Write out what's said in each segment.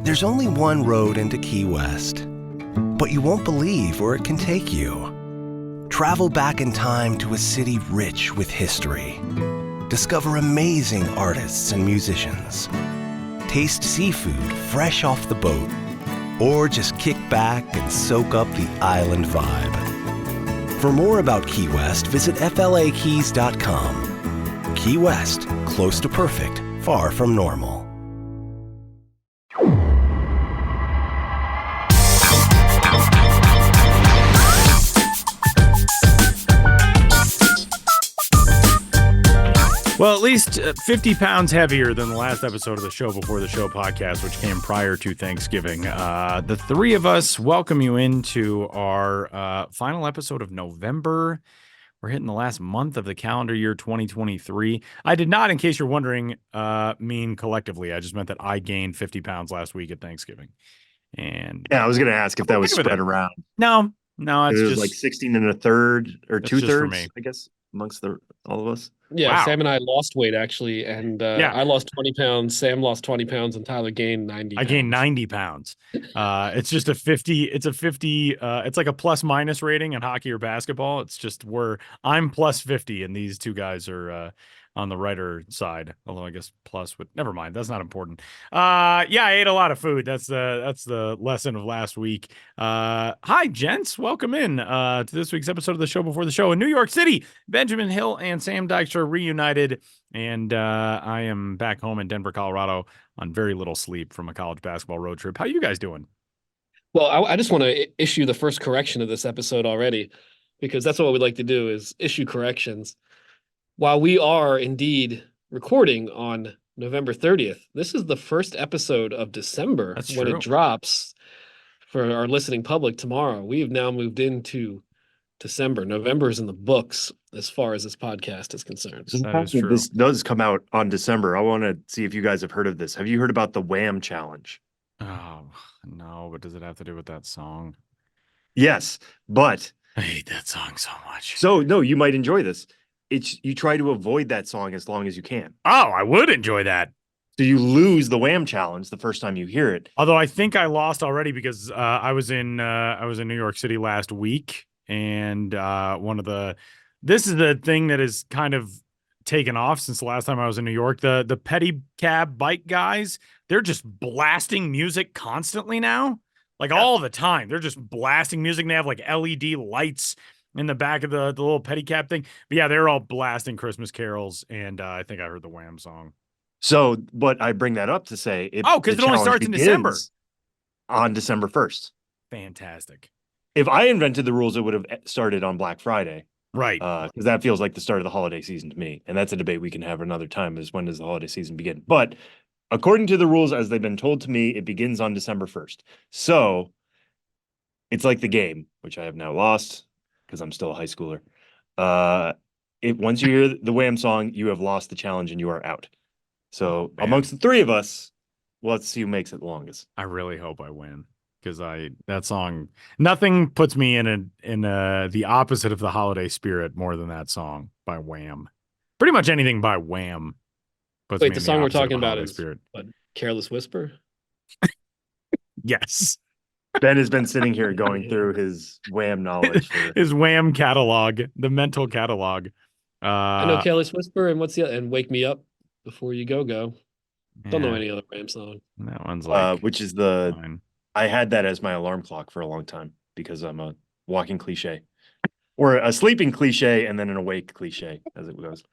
There's only one road into Key West, but you won't believe where it can take you. Travel back in time to a city rich with history. Discover amazing artists and musicians. Taste seafood fresh off the boat, or just kick back and soak up the island vibe. For more about Key West, visit flakeys.com. Key West, close to perfect, far from normal. Well, at least 50 pounds heavier than the last episode of the Show Before the Show podcast, which came prior to Thanksgiving. The three of us welcome you into our final episode of November. We're hitting the last month of the calendar year 2023. I did not, in case you're wondering, mean collectively. I just meant that I gained 50 pounds last week at Thanksgiving. And yeah, I was going to ask if that was spread around. No, it's just just like 16 and a third or 2/3, me. I guess, amongst all of us. Yeah, Wow. Sam and I lost weight actually, and I lost 20 pounds. Sam lost 20 pounds, and Tyler gained 90. I gained 90 pounds. It's just a 50. It's a 50. It's like a plus minus rating in hockey or basketball. It's just I'm plus 50, and these two guys are on the righter side. Although I guess plus would never mind. That's not important. I ate a lot of food. That's the lesson of last week. Hi, gents. Welcome in to this week's episode of the Show Before the Show in New York City. Benjamin Hill and Sam Dykstra reunited, and I am back home in Denver, Colorado on very little sleep from a college basketball road trip. How you guys doing? Well, I just want to issue the first correction of this episode already, because that's what we like to do is issue corrections. While we are indeed recording on November 30th, this is the first episode of December. That's when true. It drops for our listening public tomorrow. We have now moved into December. November is in the books as far as this podcast is concerned. This does come out on December. I want to see if you guys have heard of this. Have you heard about the Wham Challenge? Oh, no, but does it have to do with that song? Yes, but I hate that song so much. So, no, you might enjoy this. You try to avoid that song as long as you can. Oh, I would enjoy that. So you lose the Wham Challenge the first time you hear it. Although I think I lost already because I was in New York City last week, and this is the thing that is kind of taken off since the last time I was in New York. The pedicab bike guys, they're just blasting music constantly now, like all the time. They're just blasting music. And they have like LED lights in the back of the little pedicab thing. But yeah, they're all blasting Christmas carols, and I think I heard the Wham song. So, but I bring that up to say, because it only starts in December. On December 1st. Fantastic. If I invented the rules, it would have started on Black Friday. Right. Because that feels like the start of the holiday season to me. And that's a debate we can have another time, is when does the holiday season begin? But according to the rules, as they've been told to me, it begins on December 1st. So it's like the game, which I have now lost because I'm still a high schooler. Once you hear the Wham song, you have lost the challenge and you are out. So amongst the three of us, let's see who makes it the longest. I really hope I win, because that song, nothing puts me in the opposite of the holiday spirit more than that song by Wham. Pretty much anything by Wham puts me in the song we're talking about is spirit. What, Careless Whisper? Yes. Ben has been sitting here going through his Wham knowledge. His Wham catalog, the mental catalog. I know Careless Whisper, and and Wake Me Up Before You Go. Don't know any other Wham song. That one's like which is I had that as my alarm clock for a long time because I'm a walking cliche, or a sleeping cliche, and then an awake cliche, as it goes.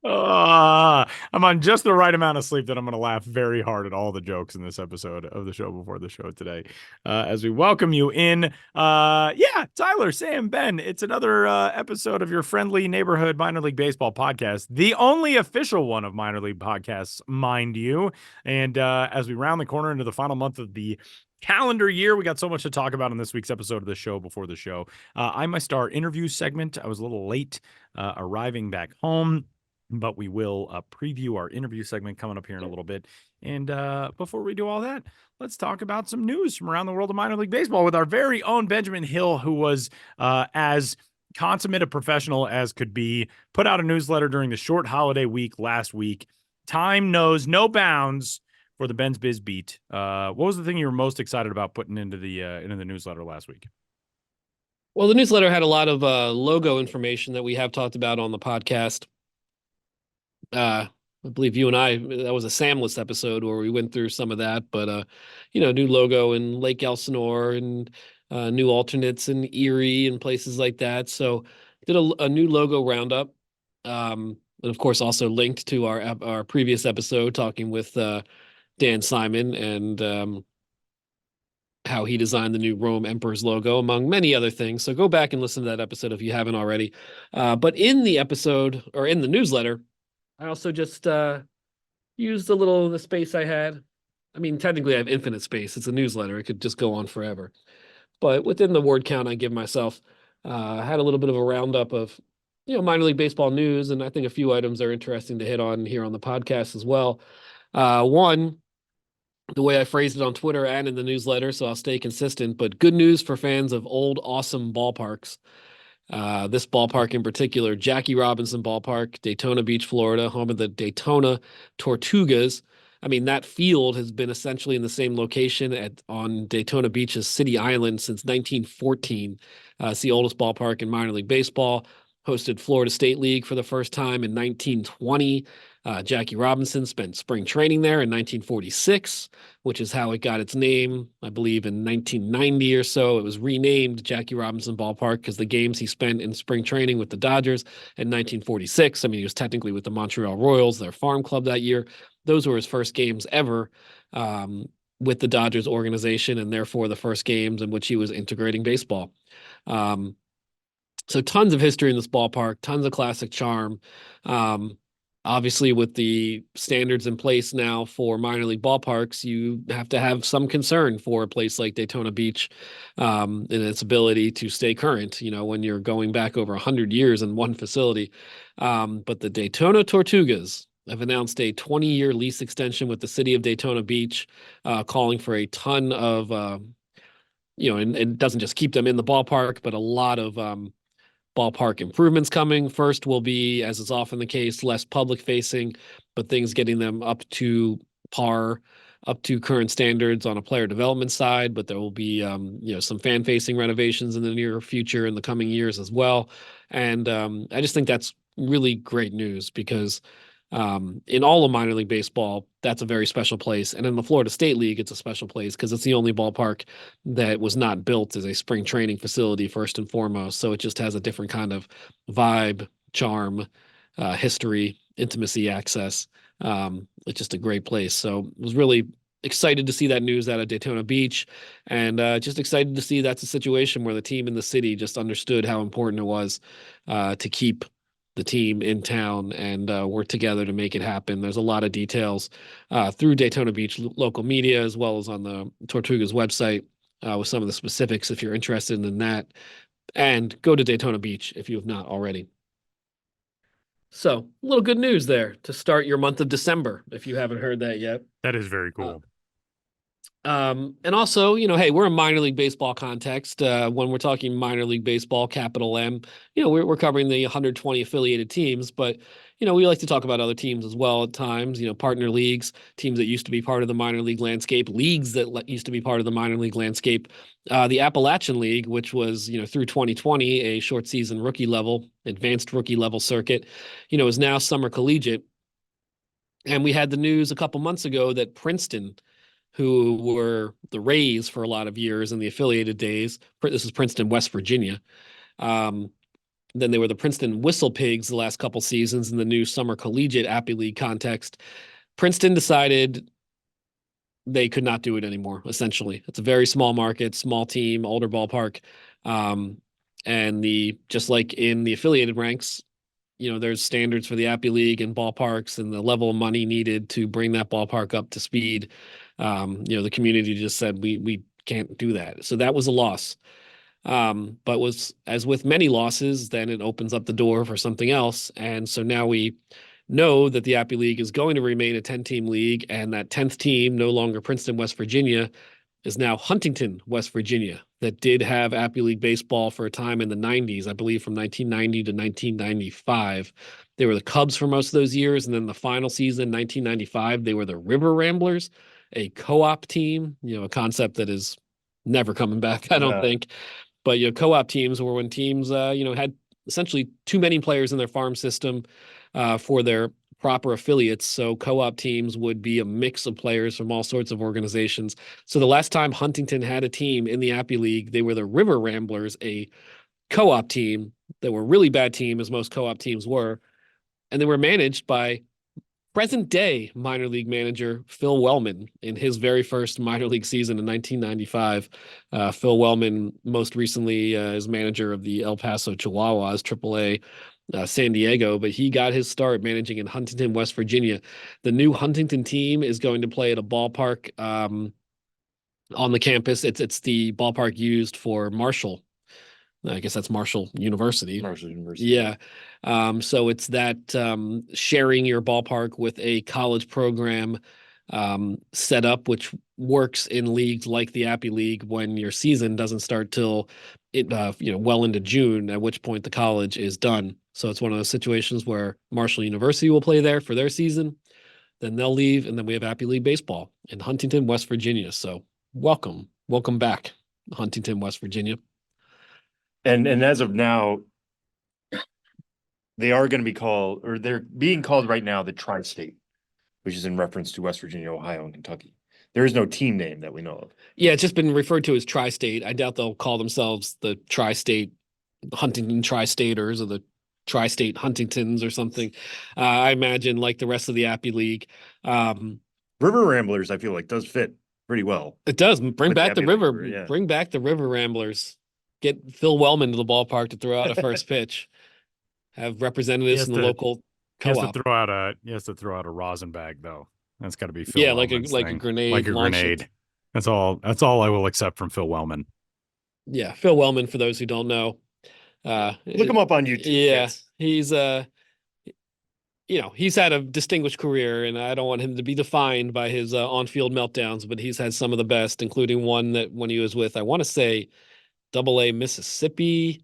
I'm on just the right amount of sleep that I'm going to laugh very hard at all the jokes in this episode of the Show Before the Show today. As we welcome you in, Tyler, Sam, Ben, it's another episode of your friendly neighborhood minor league baseball podcast, the only official one of minor league podcasts, mind you. And as we round the corner into the final month of the calendar year, we got so much to talk about in this week's episode of the Show Before the Show. I'm my star interview segment. I was a little late arriving back home, but we will preview our interview segment coming up here in a little bit. And before we do all that, let's talk about some news from around the world of minor league baseball with our very own Benjamin Hill, who was as consummate a professional as could be, put out a newsletter during the short holiday week last week. Time knows no bounds for the Ben's Biz Beat. What was the thing you were most excited about putting into the newsletter last week? Well, the newsletter had a lot of logo information that we have talked about on the podcast. I believe you and I, that was a Samless episode where we went through some of that, but new logo in Lake Elsinore and new alternates in Erie and places like that. So did a new logo roundup. And of course also linked to our previous episode talking with Dan Simon and how he designed the new Rome Emperor's logo, among many other things. So go back and listen to that episode if you haven't already. But in the episode, or in the newsletter, I also just used the space I had. I mean, technically I have infinite space. It's a newsletter. It could just go on forever. But within the word count I give myself, I had a little bit of a roundup of, minor league baseball news, and I think a few items are interesting to hit on here on the podcast as well. One, the way I phrased it on Twitter and in the newsletter, so I'll stay consistent, but good news for fans of old, awesome ballparks. This ballpark in particular, Jackie Robinson Ballpark, Daytona Beach, Florida, home of the Daytona Tortugas. I mean, that field has been essentially in the same location on Daytona Beach's City Island since 1914. It's the oldest ballpark in minor league baseball. Hosted Florida State League for the first time in 1920. Jackie Robinson spent spring training there in 1946, which is how it got its name. I believe in 1990 or so, it was renamed Jackie Robinson Ballpark because the games he spent in spring training with the Dodgers in 1946, I mean, he was technically with the Montreal Royals, their farm club that year. Those were his first games ever with the Dodgers organization, and therefore the first games in which he was integrating baseball. So tons of history in this ballpark, tons of classic charm. Obviously, with the standards in place now for minor league ballparks, you have to have some concern for a place like Daytona Beach and its ability to stay current, when you're going back over 100 years in one facility. But the Daytona Tortugas have announced a 20-year lease extension with the city of Daytona Beach, calling for a ton of, and it doesn't just keep them in the ballpark, but a lot of ballpark improvements coming. First will be, as is often the case, less public facing, but things getting them up to par, up to current standards on a player development side. But there will be, some fan facing renovations in the near future in the coming years as well. And I just think that's really great news because in all of minor league baseball, that's a very special place. And in the Florida State League, it's a special place because it's the only ballpark that was not built as a spring training facility first and foremost. So it just has a different kind of vibe, charm, history, intimacy, access. It's just a great place. So I was really excited to see that news out of Daytona Beach, and just excited to see that's a situation where the team in the city just understood how important it was to keep the team in town and work together to make it happen. There's a lot of details through Daytona Beach local media, as well as on the Tortugas website with some of the specifics if you're interested in that. And go to Daytona Beach if you have not already. So, a little good news there to start your month of December, if you haven't heard that yet. That is very cool. And also, hey, we're a minor league baseball context. When we're talking minor league baseball, capital M, we're covering the 120 affiliated teams, but, we like to talk about other teams as well at times, partner leagues, teams that used to be part of the minor league landscape, leagues that used to be part of the minor league landscape. The Appalachian League, which was, through 2020, a short season rookie level, advanced rookie level circuit, is now summer collegiate. And we had the news a couple months ago that Princeton, who were the Rays for a lot of years in the affiliated days. This is Princeton, West Virginia. Then they were the Princeton Whistle Pigs the last couple seasons in the new summer collegiate Appy League context. Princeton decided they could not do it anymore, essentially. It's a very small market, small team, older ballpark. And just like in the affiliated ranks, there's standards for the Appy League and ballparks and the level of money needed to bring that ballpark up to speed. The community just said, we can't do that. So that was a loss. But was, as with many losses, then it opens up the door for something else. And so now we know that the Appy League is going to remain a 10-team league, and that 10th team, no longer Princeton, West Virginia, is now Huntington, West Virginia, that did have Appy League baseball for a time in the 90s, I believe from 1990 to 1995. They were the Cubs for most of those years. And then the final season, 1995, they were the River Ramblers, a co-op team, a concept that is never coming back, I don't think. But, co-op teams were when teams, had essentially too many players in their farm system for their proper affiliates. So co-op teams would be a mix of players from all sorts of organizations. So the last time Huntington had a team in the Appy League, they were the River Ramblers, a co-op team that were a really bad team, as most co-op teams were. And they were managed by present day minor league manager Phil Wellman in his very first minor league season in 1995. Phil Wellman most recently is manager of the El Paso Chihuahuas, AAA San Diego, but he got his start managing in Huntington, West Virginia. The new Huntington team is going to play at a ballpark on the campus. It's the ballpark used for Marshall. I guess that's Marshall University. Marshall University. Yeah. So it's that sharing your ballpark with a college program setup, which works in leagues like the Appy League when your season doesn't start till well into June, at which point the college is done. So it's one of those situations where Marshall University will play there for their season, then they'll leave, and then we have Appy League baseball in Huntington, West Virginia. So welcome back, Huntington, West Virginia. And as of now, they are going to be called, or they're being called right now, the Tri-State, which is in reference to West Virginia, Ohio, and Kentucky. There is no team name that we know of. Yeah, it's just been referred to as Tri-State. I doubt they'll call themselves the Tri-State Huntington Tri-Staters or the Tri-State Huntingtons or something. I imagine like the rest of the Appy League. River Ramblers, I feel like, does fit pretty well. It does. Bring back the River. Yeah. Bring back the River Ramblers. Get Phil Wellman to the ballpark to throw out a first pitch. Have representatives in the local co-op. He has to throw out a rosin bag though. That's got to be Phil. Yeah, Wellman's like a thing. grenade. Like a grenade. That's all I will accept from Phil Wellman. Yeah, Phil Wellman, for those who don't know. Look him up on YouTube. Yeah, he's he's had a distinguished career, and I don't want him to be defined by his on-field meltdowns, but he's had some of the best, including one that when he was with, I want to say, AA Mississippi.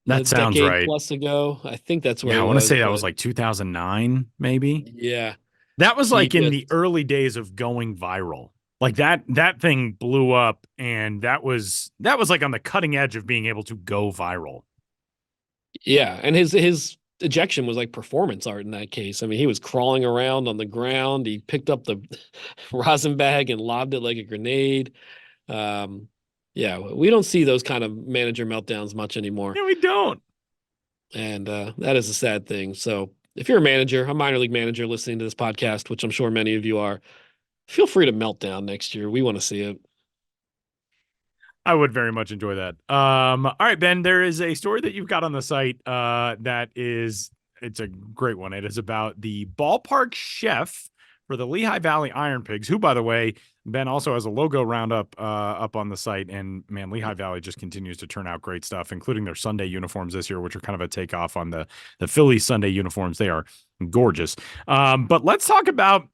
That sounds right. Plus ago, I think that's where. Yeah, I want to say that was like 2009, maybe. Yeah, that was like in the early days of going viral. Like that thing blew up, and that was like on the cutting edge of being able to go viral. Yeah, and his ejection was like performance art in that case. I mean, he was crawling around on the ground. He picked up the rosin bag and lobbed it like a grenade. Yeah, we don't see those kind of manager meltdowns much anymore. Yeah, we don't. And that is a sad thing. So if you're a minor league manager listening to this podcast, which I'm sure many of you are, feel free to melt down next year. We want to see it. I would very much enjoy that. All right, Ben, there is a story that you've got on the site it's a great one. It is about the ballpark chef for the Lehigh Valley Iron Pigs, who, by the way, Ben also has a logo roundup up on the site. And man, Lehigh Valley just continues to turn out great stuff, including their Sunday uniforms this year, which are kind of a takeoff on the Phillies Sunday uniforms. They are gorgeous. But let's talk about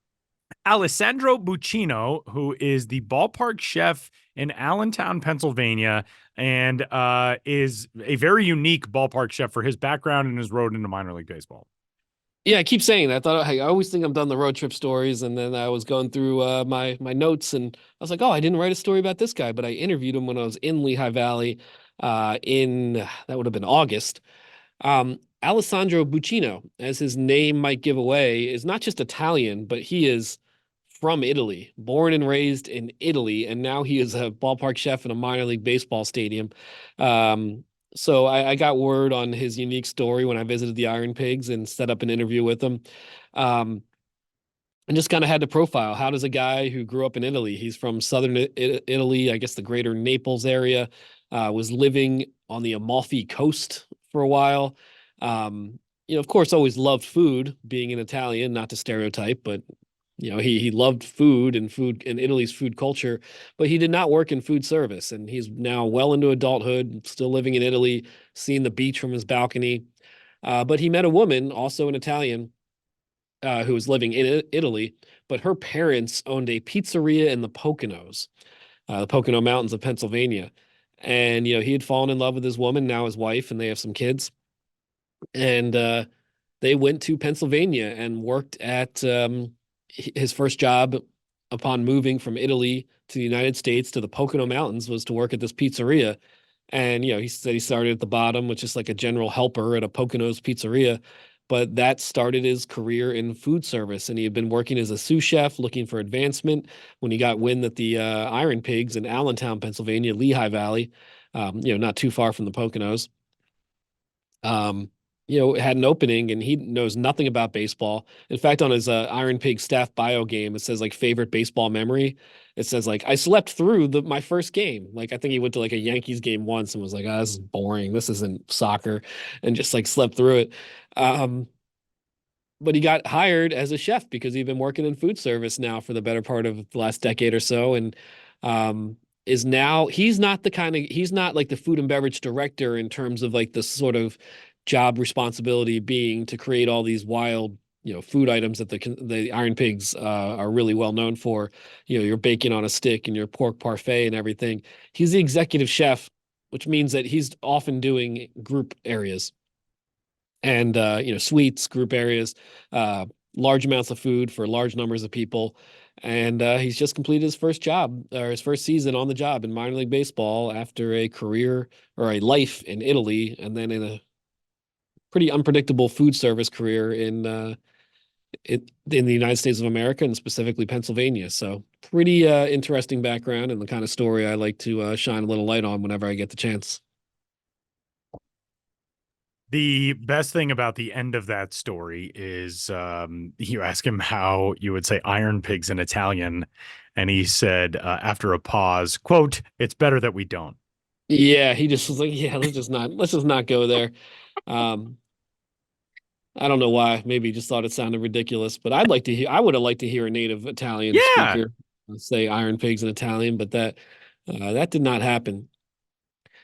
Alessandro Buccino, who is the ballpark chef in Allentown, Pennsylvania, and is a very unique ballpark chef for his background and his road into minor league baseball. Yeah, I keep saying that. I always think I've done the road trip stories, and then I was going through my notes, and I was like, oh, I didn't write a story about this guy, but I interviewed him when I was in Lehigh Valley that would have been August. Alessandro Buccino, as his name might give away, is not just Italian, but he is from Italy, born and raised in Italy, and now he is a ballpark chef in a minor league baseball stadium. So I got word on his unique story when I visited the Iron Pigs and set up an interview with him. And just kind of had to profile, how does a guy who grew up in Italy, he's from southern Italy, I guess the greater Naples area, was living on the Amalfi Coast for a while. Of course, always loved food, being an Italian, not to stereotype, but he loved food and Italy's food culture, but he did not work in food service. And he's now well into adulthood, still living in Italy, seeing the beach from his balcony. But he met a woman, also an Italian, who was living in Italy, but her parents owned a pizzeria in the Poconos. the Pocono Mountains of Pennsylvania. And, he had fallen in love with his woman, now his wife, and they have some kids. And they went to Pennsylvania and worked at his first job upon moving from Italy to the United States to the Pocono Mountains was to work at this pizzeria. And, he said he started at the bottom, which is like a general helper at a Pocono's pizzeria. But that started his career in food service. And he had been working as a sous chef, looking for advancement when he got wind that the Iron Pigs in Allentown, Pennsylvania, Lehigh Valley, not too far from the Poconos, had an opening, and he knows nothing about baseball. In fact, on his Iron Pig staff bio game, it says like favorite baseball memory. It says like, I slept through my first game. Like, I think he went to like a Yankees game once and was like, this is boring. This isn't soccer, and just like slept through it. But he got hired as a chef because he'd been working in food service now for the better part of the last decade or so. And he's not like the food and beverage director in terms of like the sort of job responsibility being to create all these wild, food items that the Iron Pigs are really well known for, your bacon on a stick and your pork parfait and everything. He's the executive chef, which means that he's often doing group areas and, suites, group areas, large amounts of food for large numbers of people. And he's just completed his first job or his first season on the job in minor league baseball after a career or a life in Italy, and then in a pretty unpredictable food service career in the United States of America and specifically Pennsylvania. So pretty interesting background and the kind of story I like to shine a little light on whenever I get the chance. The best thing about the end of that story is you ask him how you would say Iron Pigs in Italian, and he said after a pause, quote, "It's better that we don't." Yeah, he just was like, yeah, let's just not go there. I don't know why. Maybe he just thought it sounded ridiculous, but I would have liked to hear a native Italian speaker say Iron Pigs in Italian, but that did not happen.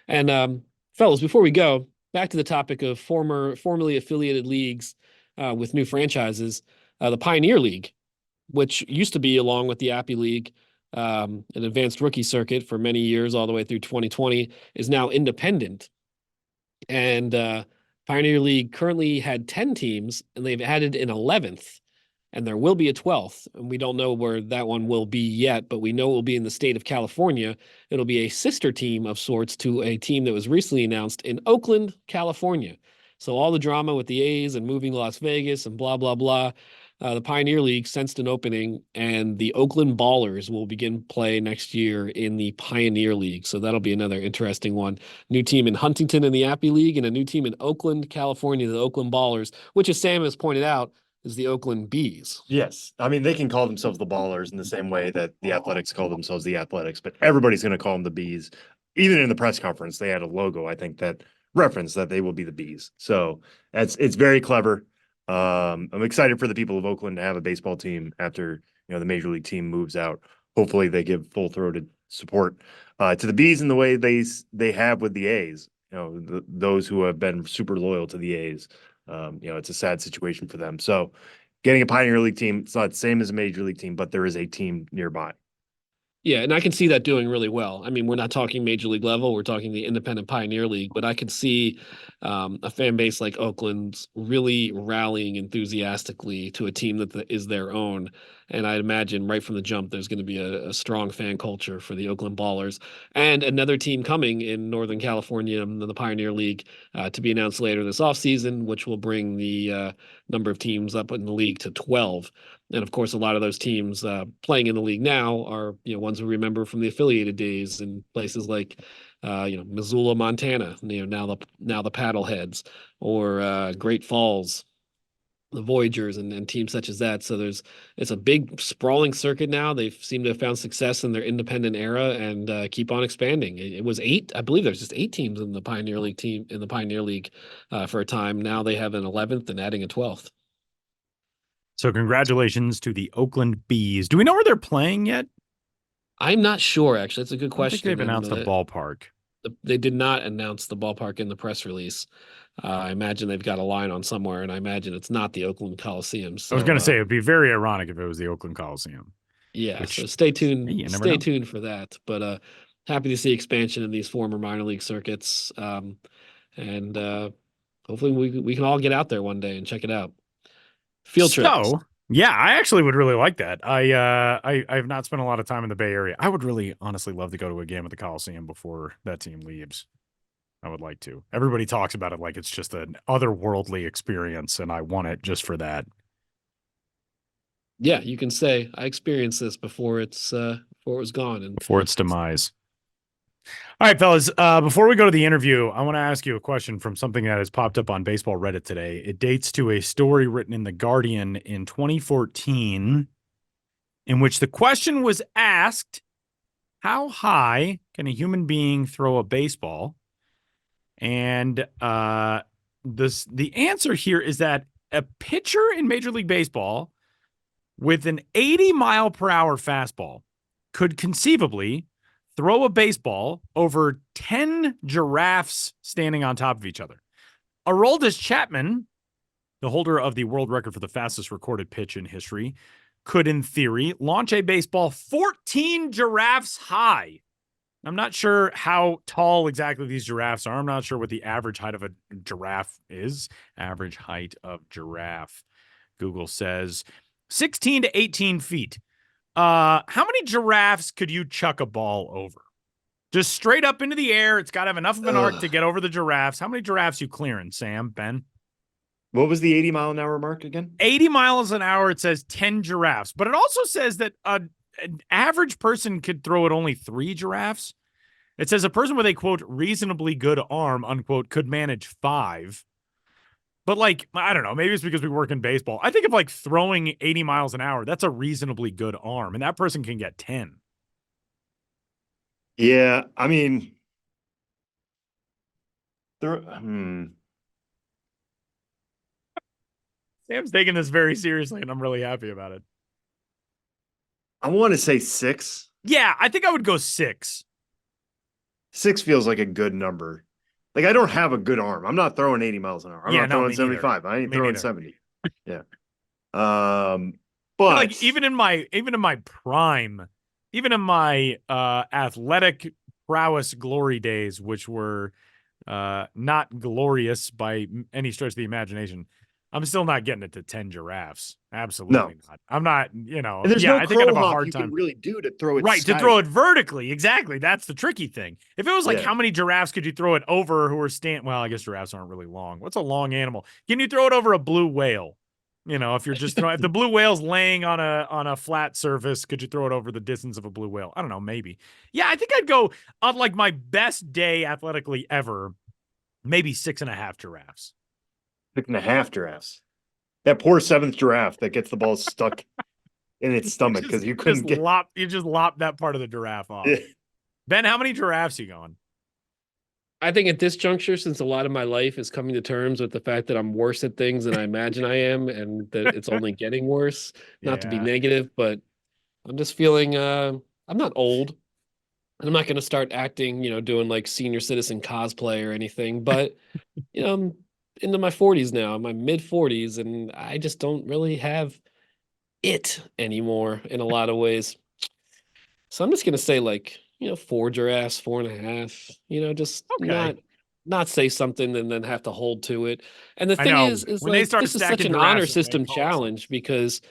And fellas, before we go, back to the topic of formerly affiliated leagues with new franchises, the Pioneer League, which used to be along with the Appy League, an advanced rookie circuit for many years, all the way through 2020, is now independent. And Pioneer League currently had 10 teams, and they've added an 11th, and there will be a 12th. And we don't know where that one will be yet, but we know it will be in the state of California. It'll be a sister team of sorts to a team that was recently announced in Oakland, California. So all the drama with the A's and moving to Las Vegas and blah, blah, blah. The Pioneer League sensed an opening, and the Oakland Ballers will begin play next year in the Pioneer League. So that'll be another interesting one. New team in Huntington in the Appy League, and a new team in Oakland, California, the Oakland Ballers, which, as Sam has pointed out, is the Oakland Bees. Yes. I mean, they can call themselves the Ballers in the same way that the Athletics call themselves the Athletics, but everybody's going to call them the Bees. Even in the press conference, they had a logo, I think, that referenced that they will be the Bees. So it's very clever. I'm excited for the people of Oakland to have a baseball team after, the major league team moves out. Hopefully they give full-throated support to the Bees in the way they have with the A's, those who have been super loyal to the A's. It's a sad situation for them. So getting a Pioneer League team, it's not the same as a major league team, but there is a team nearby. Yeah, and I can see that doing really well. I mean, we're not talking major league level, we're talking the independent Pioneer League, but I could see a fan base like Oakland's really rallying enthusiastically to a team that is their own. And I'd imagine right from the jump, there's going to be a strong fan culture for the Oakland Ballers. And another team coming in Northern California, the Pioneer League, to be announced later this offseason, which will bring the number of teams up in the league to 12. And of course, a lot of those teams playing in the league now are ones we remember from the affiliated days in places like Missoula, Montana. Now the Paddleheads, or Great Falls, the Voyagers, and teams such as that. So it's a big sprawling circuit now. They seem to have found success in their independent era and keep on expanding. It was 8, I believe. There's just 8 teams in the Pioneer League for a time. Now they have an 11th and adding a 12th. So congratulations to the Oakland Bees. Do we know where they're playing yet? I'm not sure, actually. That's a good question. I think they've announced the ballpark. They did not announce the ballpark in the press release. I imagine they've got a line on somewhere, and I imagine it's not the Oakland Coliseum. So, I was going to say, it'd be very ironic if it was the Oakland Coliseum. Yeah, Which, so stay hey, tuned. you never Stay know. tuned for that. But happy to see expansion in these former minor league circuits. And hopefully we can all get out there one day and check it out. Field trip. So, yeah, I actually would really like that. I have not spent a lot of time in the Bay Area. I would really honestly love to go to a game at the Coliseum before that team leaves. I would like to. Everybody talks about it like it's just an otherworldly experience, and I want it just for that. Yeah, you can say I experienced this before it was gone. And Before its demise. All right, fellas, before we go to the interview, I want to ask you a question from something that has popped up on Baseball Reddit today. It dates to a story written in The Guardian in 2014, in which the question was asked, how high can a human being throw a baseball? And the answer here is that a pitcher in Major League Baseball with an 80-mile-per-hour fastball could conceivably throw a baseball over 10 giraffes standing on top of each other. Aroldis Chapman, the holder of the world record for the fastest recorded pitch in history, could, in theory, launch a baseball 14 giraffes high. I'm not sure how tall exactly these giraffes are. I'm not sure what the average height of a giraffe is. Average height of giraffe. Google says 16 to 18 feet. How many giraffes could you chuck a ball over? Just straight up into the air. It's got to have enough of an arc to get over the giraffes. How many giraffes you clearing, Sam, Ben? What was the 80-mile-an-hour mark again? 80 miles an hour. It says 10 giraffes, but it also says that an average person could throw at only 3 giraffes. It says a person with a, quote, reasonably good arm, unquote, could manage 5. But, like, I don't know. Maybe it's because we work in baseball. I think of, like, throwing 80 miles an hour. That's a reasonably good arm, and that person can get 10. Yeah, I mean, Sam's taking this very seriously, and I'm really happy about it. I want to say 6. Yeah, I think I would go 6. 6 feels like a good number. Like, I don't have a good arm. I'm not throwing 80 miles an hour. I'm not throwing 75. I ain't throwing 70. Yeah. But like even in my prime, even in my athletic prowess glory days, which were not glorious by any stretch of the imagination, I'm still not getting it to 10 giraffes. Absolutely not. I'm not, and there's I think I'd have a hard you time. can really do to throw it right, to throw it vertically. Exactly. That's the tricky thing. If it was like, how many giraffes could you throw it over who are well, I guess giraffes aren't really long. What's a long animal? Can you throw it over a blue whale? If you're just throwing, if the blue whale's laying on a flat surface, could you throw it over the distance of a blue whale? I don't know, maybe. Yeah, I think I'd go on like my best day athletically ever, maybe 6.5 giraffes. 6.5 giraffes. That poor 7th giraffe that gets the ball stuck in its stomach because you couldn't get. You just lop that part of the giraffe off. Yeah. Ben, how many giraffes you going? I think at this juncture, since a lot of my life is coming to terms with the fact that I'm worse at things than I imagine I am, and that it's only getting worse, not to be negative, but I'm just feeling I'm not old. I'm not going to start acting, doing like senior citizen cosplay or anything, but I'm into my 40s now, my mid 40s, and I just don't really have it anymore in a lot of ways. So I'm just going to say 4 giraffes, 4.5, just not say something and then have to hold to it. And the thing is when like, they start this is such an giraffes, honor system challenge because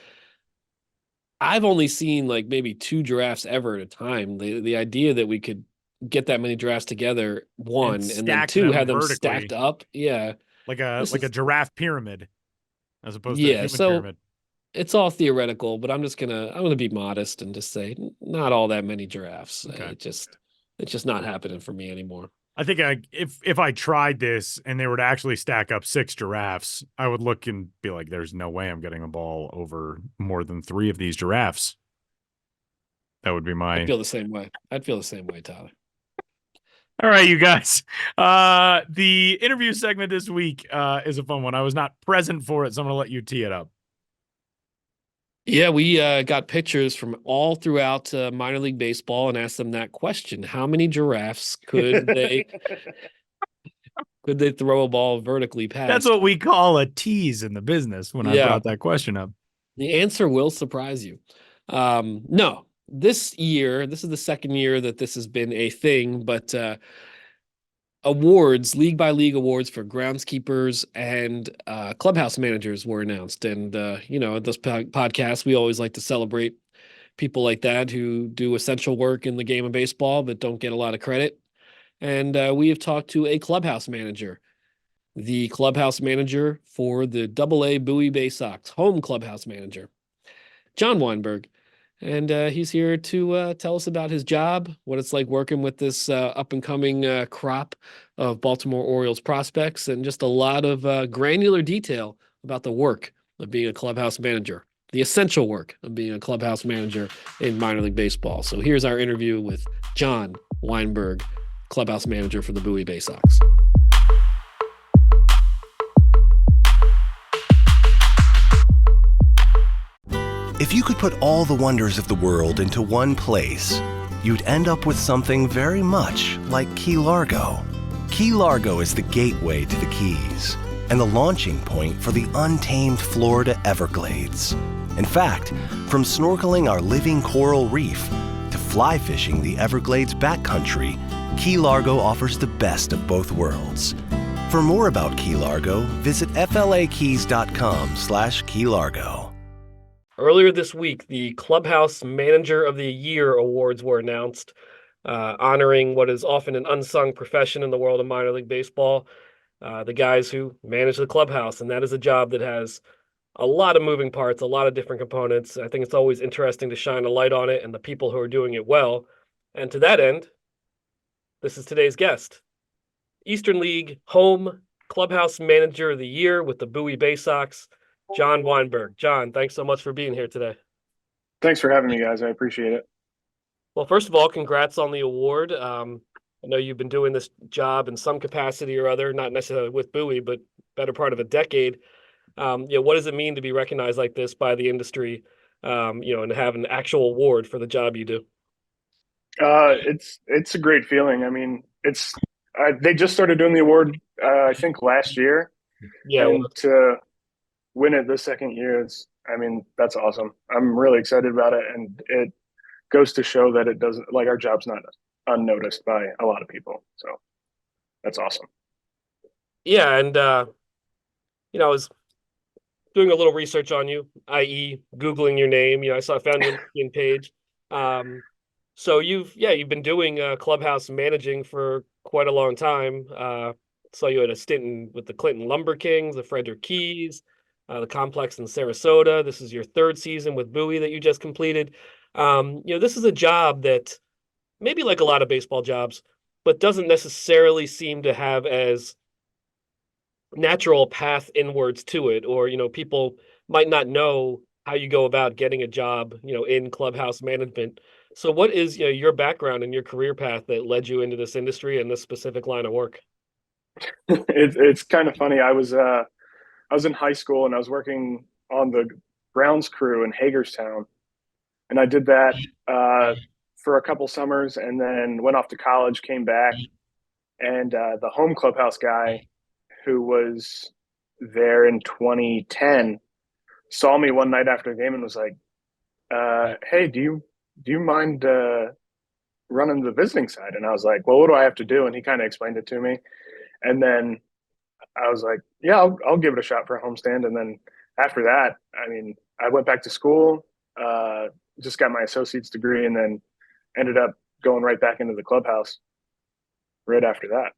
I've only seen like maybe 2 giraffes ever at a time. The idea that we could get that many giraffes together, and then 2, have them stacked up. Yeah. Like a giraffe pyramid as opposed to a human pyramid. It's all theoretical, but I'm gonna be modest and just say not all that many giraffes. Okay. It's just not happening for me anymore. I think if I tried this and they were to actually stack up 6 giraffes, I would look and be like, there's no way I'm getting a ball over more than 3 of these giraffes. That would be my. I'd feel the same way. Tyler. All right, you guys. The interview segment this week is a fun one. I was not present for it, so I'm going to let you tee it up. Yeah, we got pictures from all throughout minor league baseball and asked them that question: how many giraffes could they throw a ball vertically past? That's what we call a tease in the business when I brought that question up. The answer will surprise you. No, this is the second year that this has been a thing, but awards, league by league awards for groundskeepers and clubhouse managers were announced. And, at this podcast, we always like to celebrate people like that who do essential work in the game of baseball but don't get a lot of credit. And we have talked to a clubhouse manager, the clubhouse manager for the AA Bowie Baysox, home clubhouse manager, Jon Weinberg. And he's here to tell us about his job, what it's like working with this up-and-coming crop of Baltimore Orioles prospects, and just a lot of granular detail about the work of being a clubhouse manager, the essential work of being a clubhouse manager in minor league baseball. So here's our interview with Jon Weinberg, clubhouse manager for the Bowie Baysox. If you could put all the wonders of the world into one place, you'd end up with something very much like Key Largo. Key Largo is the gateway to the Keys and the launching point for the untamed Florida Everglades. In fact, from snorkeling our living coral reef to fly fishing the Everglades backcountry, Key Largo offers the best of both worlds. For more about Key Largo, visit flakeys.com/Key Largo. Earlier this week, the Clubhouse Manager of the Year awards were announced, honoring what is often an unsung profession in the world of minor league baseball, the guys who manage the clubhouse. And that is a job that has a lot of moving parts, a lot of different components. I think it's always interesting to shine a light on it and the people who are doing it well. And to that end, this is today's guest, Eastern League Home Clubhouse Manager of the Year with the Bowie Baysox, Jon Weinberg. Jon, thanks so much for being here today. Thanks for having me, guys. I appreciate it. Well, first of all, congrats on the award. I know you've been doing this job in some capacity or other, not necessarily with Bowie, but better part of a decade. What does it mean to be recognized like this by the industry, and have an actual award for the job you do? It's a great feeling. I mean, they just started doing the award, I think last year. Yeah. And to win it the second year, that's awesome. I'm really excited about it, and it goes to show that it doesn't, like, our job's not unnoticed by a lot of people. So that's awesome. Yeah, and I was doing a little research on you, i.e., Googling your name. I found your LinkedIn page. So you've been doing clubhouse managing for quite a long time. Saw you had a stint with the Clinton Lumber Kings, the Frederick Keys, the complex in Sarasota. This is your third season with Bowie that you just completed. This is a job that maybe like a lot of baseball jobs, but doesn't necessarily seem to have as natural path inwards to it, or, people might not know how you go about getting a job, in clubhouse management. So what is, your background and your career path that led you into this industry and this specific line of work? It's kind of funny. I was in high school and I was working on the grounds crew in Hagerstown, and I did that for a couple summers, and then went off to college, came back, and the home clubhouse guy who was there in 2010 saw me one night after a game and was like, "Hey, do you mind running the visiting side?" And I was like, "Well, what do I have to do?" And he kind of explained it to me, and then I was like, "Yeah, I'll give it a shot for a homestand." And then after that, I went back to school, just got my associate's degree, and then ended up going right back into the clubhouse right after that.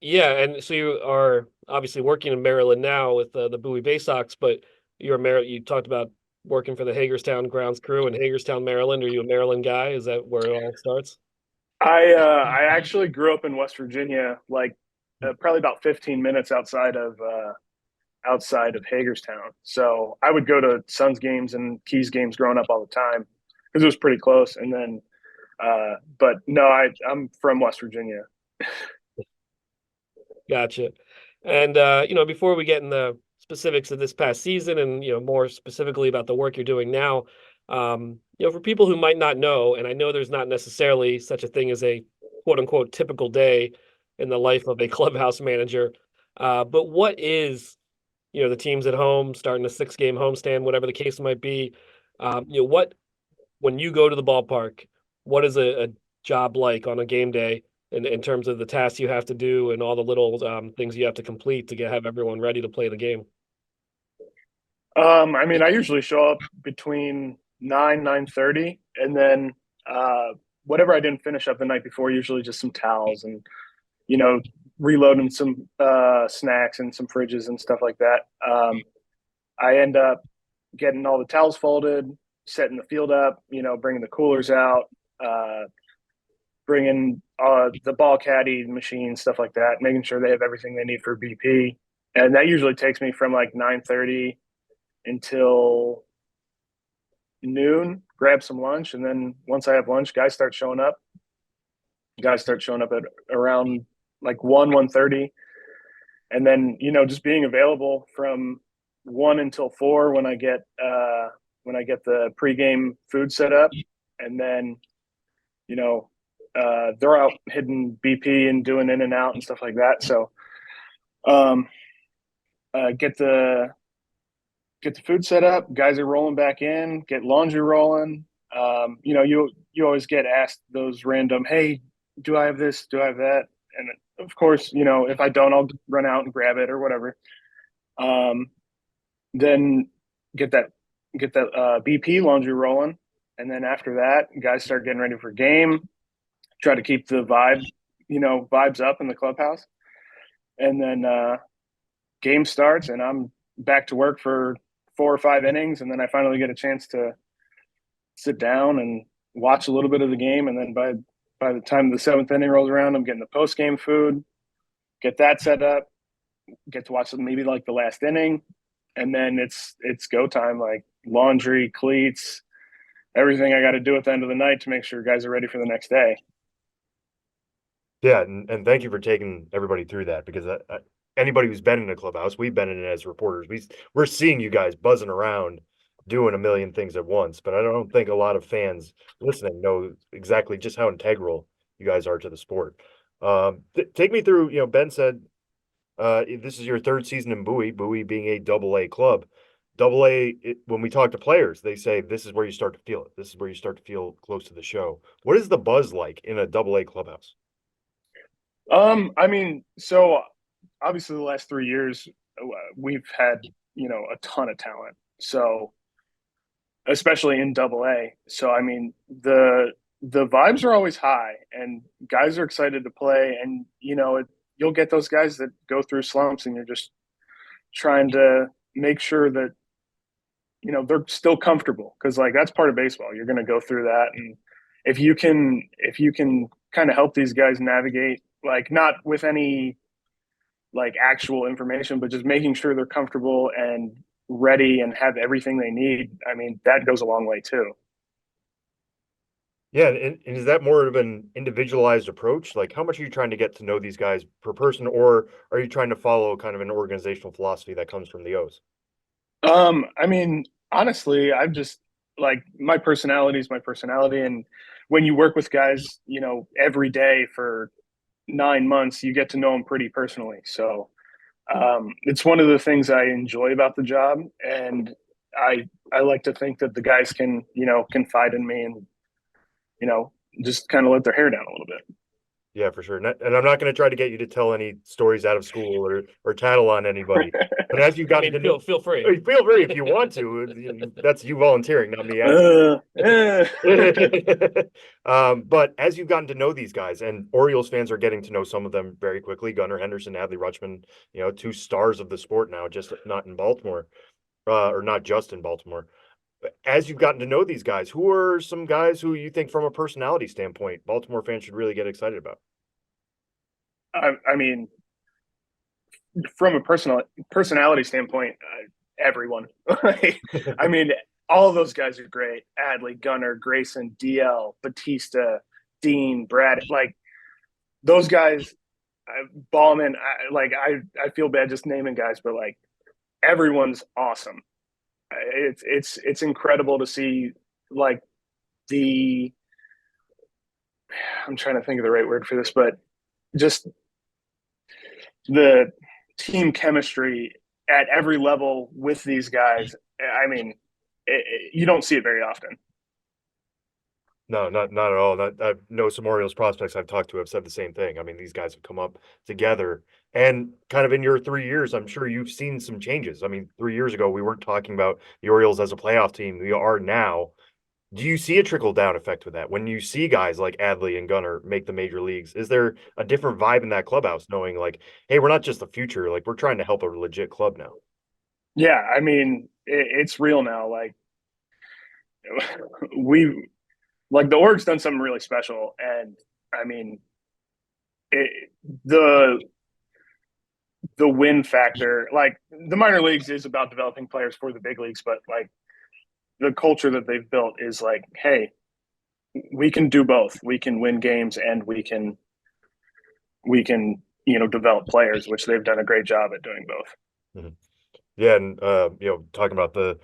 Yeah, and so you are obviously working in Maryland now with the Bowie Baysox, but you talked about working for the Hagerstown grounds crew in Hagerstown, Maryland. Are you a Maryland guy? Is that where it all starts? I actually grew up in West Virginia, like probably about 15 minutes outside of Hagerstown. So I would go to Suns games and Keys games growing up all the time because it was pretty close. And then, but no, I'm from West Virginia. Gotcha. And before we get in the specifics of this past season and more specifically about the work you're doing now, for people who might not know, and I know there's not necessarily such a thing as a quote unquote typical day in the life of a clubhouse manager, but what is the team's at home starting a 6-game homestand, whatever the case might be. When you go to the ballpark, what is a job like on a game day in terms of the tasks you have to do and all the little things you have to complete to have everyone ready to play the game? I mean, I usually show up between 9:30, and then whatever I didn't finish up the night before, usually just some towels and reloading some snacks and some fridges and stuff like that. I end up getting all the towels folded, setting the field up, bringing the coolers out, bringing the ball caddy machine, stuff like that, making sure they have everything they need for BP. And that usually takes me from like 9:30 until noon, grab some lunch. And then once I have lunch, guys start showing up. Guys start showing up at around like 1:30. And then, just being available from 1 until 4 when I get the pregame food set up. And then, they're out hitting BP and doing in and out and stuff like that. So get the food set up, guys are rolling back in, get laundry rolling. You always get asked those random, hey, do I have this? Do I have that? And of course, if I don't, I'll run out and grab it or whatever. Then get that BP laundry rolling. And then after that, guys start getting ready for game, try to keep the vibes up in the clubhouse. And then game starts and I'm back to work for 4 or 5 innings. And then I finally get a chance to sit down and watch a little bit of the game. And then by the time the 7th inning rolls around, I'm getting the post game food, get that set up, get to watch maybe like the last inning. And then it's go time, like laundry, cleats, everything I got to do at the end of the night to make sure guys are ready for the next day. Yeah, and thank you for taking everybody through that, because anybody who's been in a clubhouse, we've been in it as reporters. We're seeing you guys buzzing around, doing a million things at once, but I don't think a lot of fans listening know exactly just how integral you guys are to the sport. Take me through. Ben said this is your 3rd season in Bowie being a AA club. AA, when we talk to players, they say this is where you start to feel it. This is where you start to feel close to the show. What is the buzz like in a AA clubhouse? I mean, so obviously the last 3 years we've had, a ton of talent. So especially in AA. So, I mean, the vibes are always high and guys are excited to play. And, you'll get those guys that go through slumps and you're just trying to make sure that, they're still comfortable. Cause like, that's part of baseball. You're going to go through that. And if you can kind of help these guys navigate, like not with any like actual information, but just making sure they're comfortable and ready and have everything they need. I mean, that goes a long way too. Yeah, and is that more of an individualized approach? Like, how much are you trying to get to know these guys per person, or are you trying to follow kind of an organizational philosophy that comes from the O's? I mean, honestly, I've just like my personality is my personality, and when you work with guys, every day for 9 months, you get to know them pretty personally. So it's one of the things I enjoy about the job, and I like to think that the guys can confide in me and just kind of let their hair down a little bit. Yeah, for sure. And I'm not going to try to get you to tell any stories out of school or tattle on anybody. But as you've gotten to know, feel free. Feel free if you want to. That's you volunteering, not me. But as you've gotten to know these guys, and Orioles fans are getting to know some of them very quickly, Gunnar Henderson, Adley Rutschman, 2 stars of the sport now, just not in Baltimore, or not just in Baltimore. As you've gotten to know these guys, who are some guys who you think from a personality standpoint, Baltimore fans should really get excited about? I mean, from a personality standpoint, everyone. I mean, all of those guys are great. Adley, Gunnar, Grayson, DL, Batista, Dean, Brad, like those guys, Ballman, I feel bad just naming guys, but like everyone's awesome. It's incredible to see like I'm trying to think of the right word for this, but just the team chemistry at every level with these guys. I mean, you don't see it very often. No, not at all. I know some Orioles prospects I've talked to have said the same thing. I mean, these guys have come up together, and kind of in your 3 years, I'm sure you've seen some changes. I mean, 3 years ago, we weren't talking about the Orioles as a playoff team. We are now. Do you see a trickle down effect with that? When you see guys like Adley and Gunnar make the major leagues, is there a different vibe in that clubhouse knowing like, hey, we're not just the future, like we're trying to help a legit club now? Yeah, I mean, it's real now. Like the org's done something really special, and I mean, the win factor. Like the minor leagues is about developing players for the big leagues, but like the culture that they've built is like, hey, we can do both. We can win games, and we can develop players, which they've done a great job at doing both. Mm-hmm. Yeah, and talking about the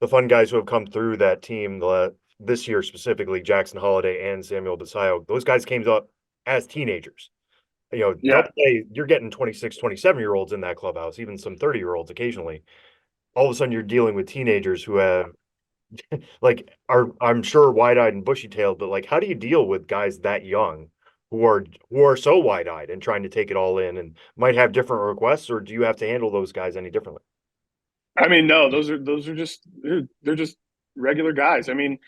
fun guys who have come through that team this year specifically, Jackson Holiday and Samuel Basayo, those guys came up as teenagers. Yeah. Double A, you're getting 26, 27-year-olds in that clubhouse, even some 30-year-olds occasionally. All of a sudden, you're dealing with teenagers who have, like, I'm sure wide-eyed and bushy-tailed, but like, how do you deal with guys that young who are so wide-eyed and trying to take it all in and might have different requests, or do you have to handle those guys any differently? I mean, no, those are just they're just regular guys. I mean,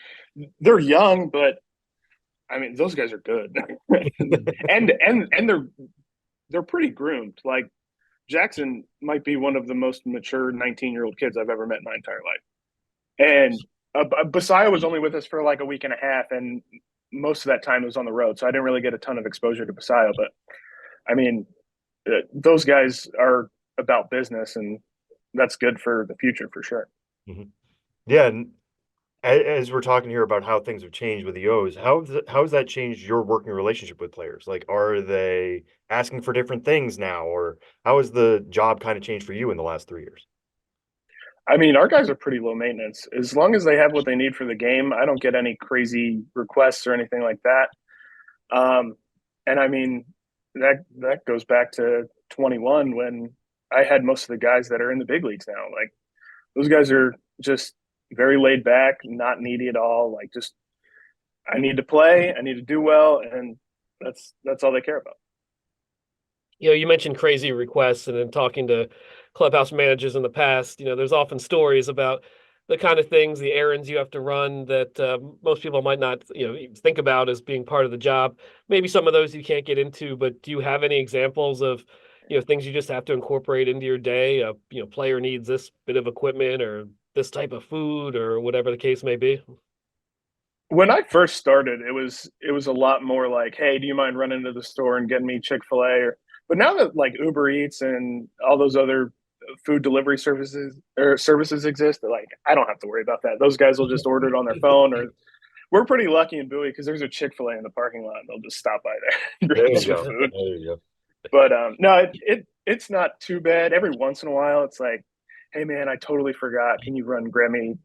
they're young, but I mean, those guys are good, and they're pretty groomed. Like Jackson might be one of the most mature 19-year-old kids I've ever met in my entire life, and Basayo was only with us for like a week and a half, and most of that time it was on the road, so I didn't really get a ton of exposure to Basayo. But I mean, those guys are about business, and that's good for the future for sure. Mm-hmm. Yeah, and as we're talking here about how things have changed with the O's, how has that changed your working relationship with players? Like, are they asking for different things now, or how has the job kind of changed for you in the last 3 years? I mean, our guys are pretty low maintenance. As long as they have what they need for the game, I don't get any crazy requests or anything like that. And I mean, that goes back to 21 when I had most of the guys that are in the big leagues now. Like those guys are just very laid back, not needy at all. Like just, I need to play, I need to do well, and that's all they care about. You mentioned crazy requests, and then talking to clubhouse managers in the past, there's often stories about the kind of things, the errands you have to run that most people might not, think about as being part of the job. Maybe some of those you can't get into, but do you have any examples of, things you just have to incorporate into your day? Player needs this bit of equipment or this type of food or whatever the case may be. When I first started, it was a lot more like, hey, do you mind running to the store and getting me Chick-fil-A? But now that like Uber Eats and all those other food delivery services exist, like I don't have to worry about that. Those guys will just order it on their phone, or we're pretty lucky in Bowie because there's a Chick-fil-A in the parking lot, and they'll just stop by there and grab some food. There you go. But no, it's not too bad. Every once in a while, it's like, hey man, I totally forgot. Can you grab me,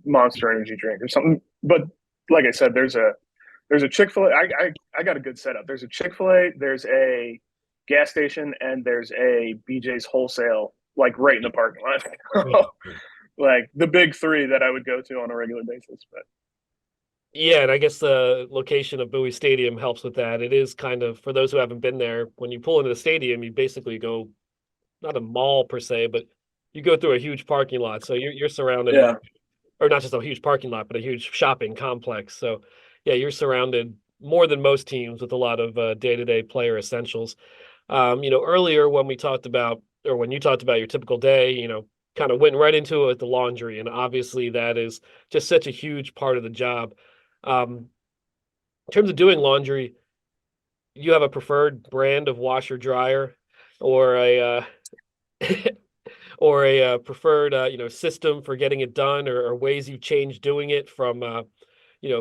Monster Energy drink or something? But like I said, there's a Chick-fil-A. I got a good setup. There's a Chick-fil-A, there's a gas station, and there's a BJ's Wholesale, like right in the parking lot. Like the big three that I would go to on a regular basis. But yeah, and I guess the location of Bowie Stadium helps with that. It is kind of, for those who haven't been there, when you pull into the stadium, you basically go, not a mall per se, but you go through a huge parking lot. So you're surrounded by, or not just a huge parking lot, but a huge shopping complex. So yeah, you're surrounded more than most teams with a lot of day-to-day player essentials. Earlier when we talked about, or when you talked about your typical day, kind of went right into it with the laundry. And obviously that is just such a huge part of the job. In terms of doing laundry, you have a preferred brand of washer dryer or a or a preferred system for getting it done, or ways you change doing it from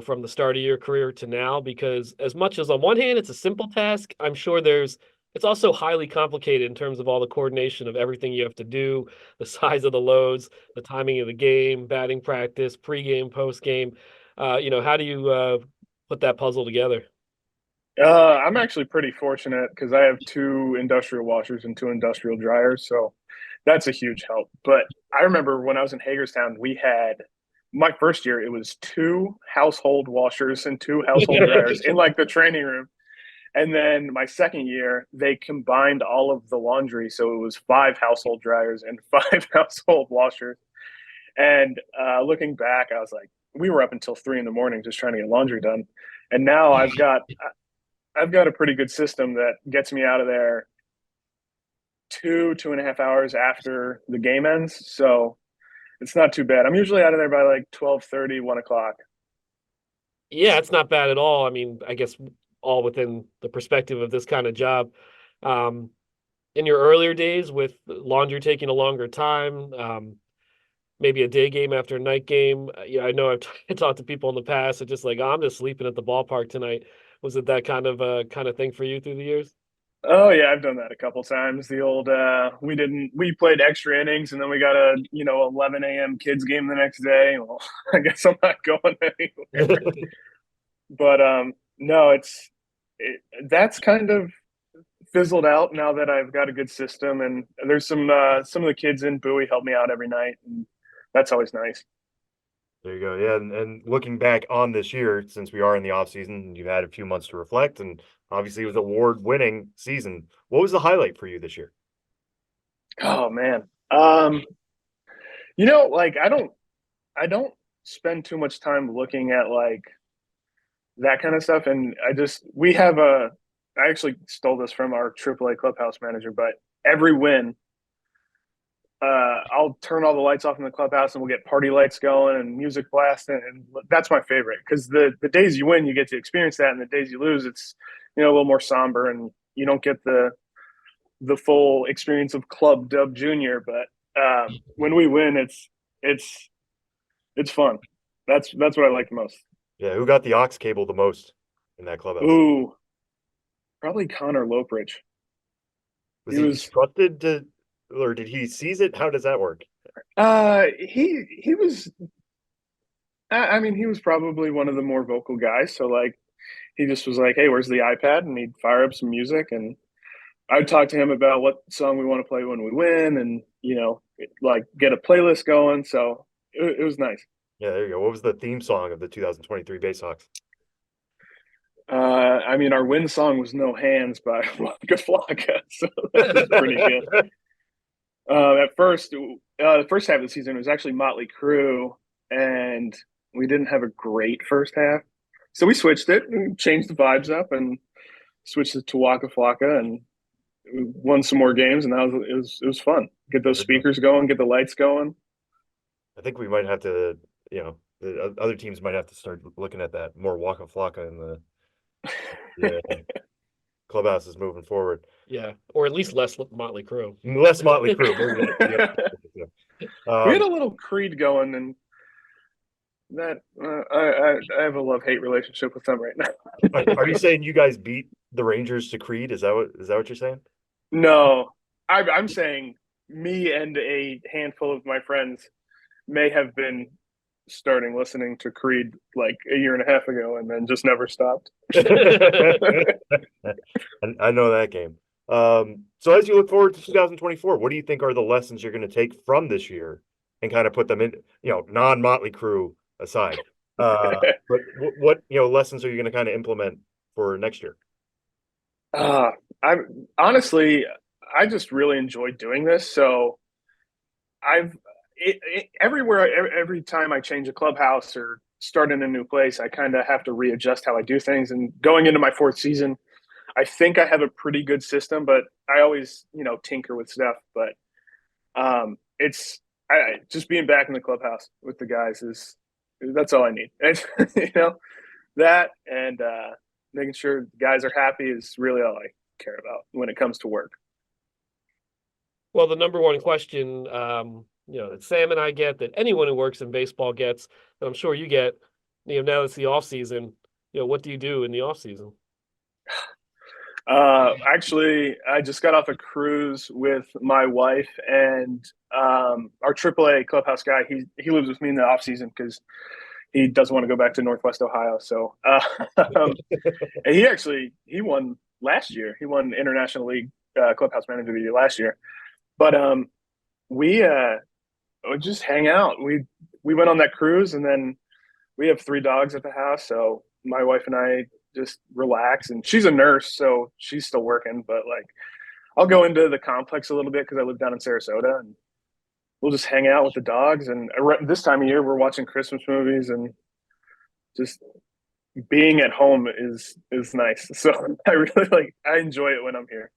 from the start of your career to now? Because as much as on one hand it's a simple task, I'm sure it's also highly complicated in terms of all the coordination of everything you have to do, the size of the loads, the timing of the game, batting practice, pregame, postgame. How do you put that puzzle together? I'm actually pretty fortunate because I have two industrial washers and two industrial dryers. So that's a huge help. But I remember when I was in Hagerstown, we had my first year, it was 2 household washers and 2 household dryers in like the training room. And then my second year, they combined all of the laundry. So it was 5 household dryers and 5 household washers. And looking back, I was like, we were up until 3 a.m. just trying to get laundry done. And now I've got a pretty good system that gets me out of there 2.5 hours after the game ends. So it's not too bad. I'm usually out of there by like 12:30, 1 o'clock. Yeah, it's not bad at all. I mean, I guess all within the perspective of this kind of job. In your earlier days with laundry taking a longer time, maybe a day game after a night game. Yeah, I know I've talked to people in the past that just like, oh, I'm just sleeping at the ballpark tonight. Was it that kind of thing for you through the years? Oh yeah, I've done that a couple times. The old we played extra innings and then we got a 11 a.m. kids game the next day. Well, I guess I'm not going anywhere. But no, that's kind of fizzled out now that I've got a good system, and there's some of the kids in Bowie help me out every night, and that's always nice. There you go. Yeah, and looking back on this year, since we are in the off season, you've had a few months to reflect, and obviously it was an award-winning season. What was the highlight for you this year? Oh man, like I don't spend too much time looking at like that kind of stuff, and I actually stole this from our AAA clubhouse manager, but every win, I'll turn all the lights off in the clubhouse and we'll get party lights going and music blasting. And that's my favorite because the days you win, you get to experience that. And the days you lose, it's, a little more somber and you don't get the full experience of Club Dub Junior. But when we win, it's fun. That's what I like the most. Yeah, who got the aux cable the most in that clubhouse? Ooh, probably Connor Lopridge. Was he instructed to, or did he seize it? How does that work? He was. I mean, he was probably one of the more vocal guys. So like, he just was like, "Hey, where's the iPad?" And he'd fire up some music, and I'd talk to him about what song we want to play when we win, and like get a playlist going. So it was nice. Yeah, there you go. What was the theme song of the 2023 Baysox? I mean, our win song was "No Hands" by Waka Flocka, so that was pretty good. At first, the first half of the season was actually Motley Crue, and we didn't have a great first half, so we switched it and changed the vibes up and switched it to Waka Flocka, and we won some more games, and it was fun. Get those speakers going, get the lights going. I think we might have to, the other teams might have to start looking at that more Waka Flocka in the clubhouse is moving forward. Yeah, or at least less Motley Crue. Less Motley Crue. We had a little Creed going, and that I have a love-hate relationship with them right now. Are you saying you guys beat the Rangers to Creed? Is that what you're saying? No, I'm saying me and a handful of my friends may have been starting listening to Creed like a year and a half ago and then just never stopped. I know that game. So as you look forward to 2024, what do you think are the lessons you're going to take from this year and kind of put them in, non-Motley Crue aside? But what lessons are you going to kind of implement for next year? I just really enjoyed doing this. So every time I change a clubhouse or start in a new place, I kind of have to readjust how I do things. And going into my 4th season, I think I have a pretty good system, but I always, tinker with stuff. But just being back in the clubhouse with the guys that's all I need. And, that and making sure the guys are happy is really all I care about when it comes to work. Well, the number one question, that Sam and I get, that anyone who works in baseball gets, that I'm sure you get, now it's the off season, what do you do in the off season? Actually, I just got off a cruise with my wife and our AAA clubhouse guy. He lives with me in the off season because he doesn't want to go back to Northwest Ohio. So, and he won last year. He won International League Clubhouse Manager of the Year last year. But we would just hang out. We went on that cruise, and then we have 3 dogs at the house, so my wife and I just relax. And she's a nurse, so she's still working, but like I'll go into the complex a little bit because I live down in Sarasota, and we'll just hang out with the dogs. And this time of year, we're watching Christmas movies, and just being at home is nice. So I enjoy it when I'm here.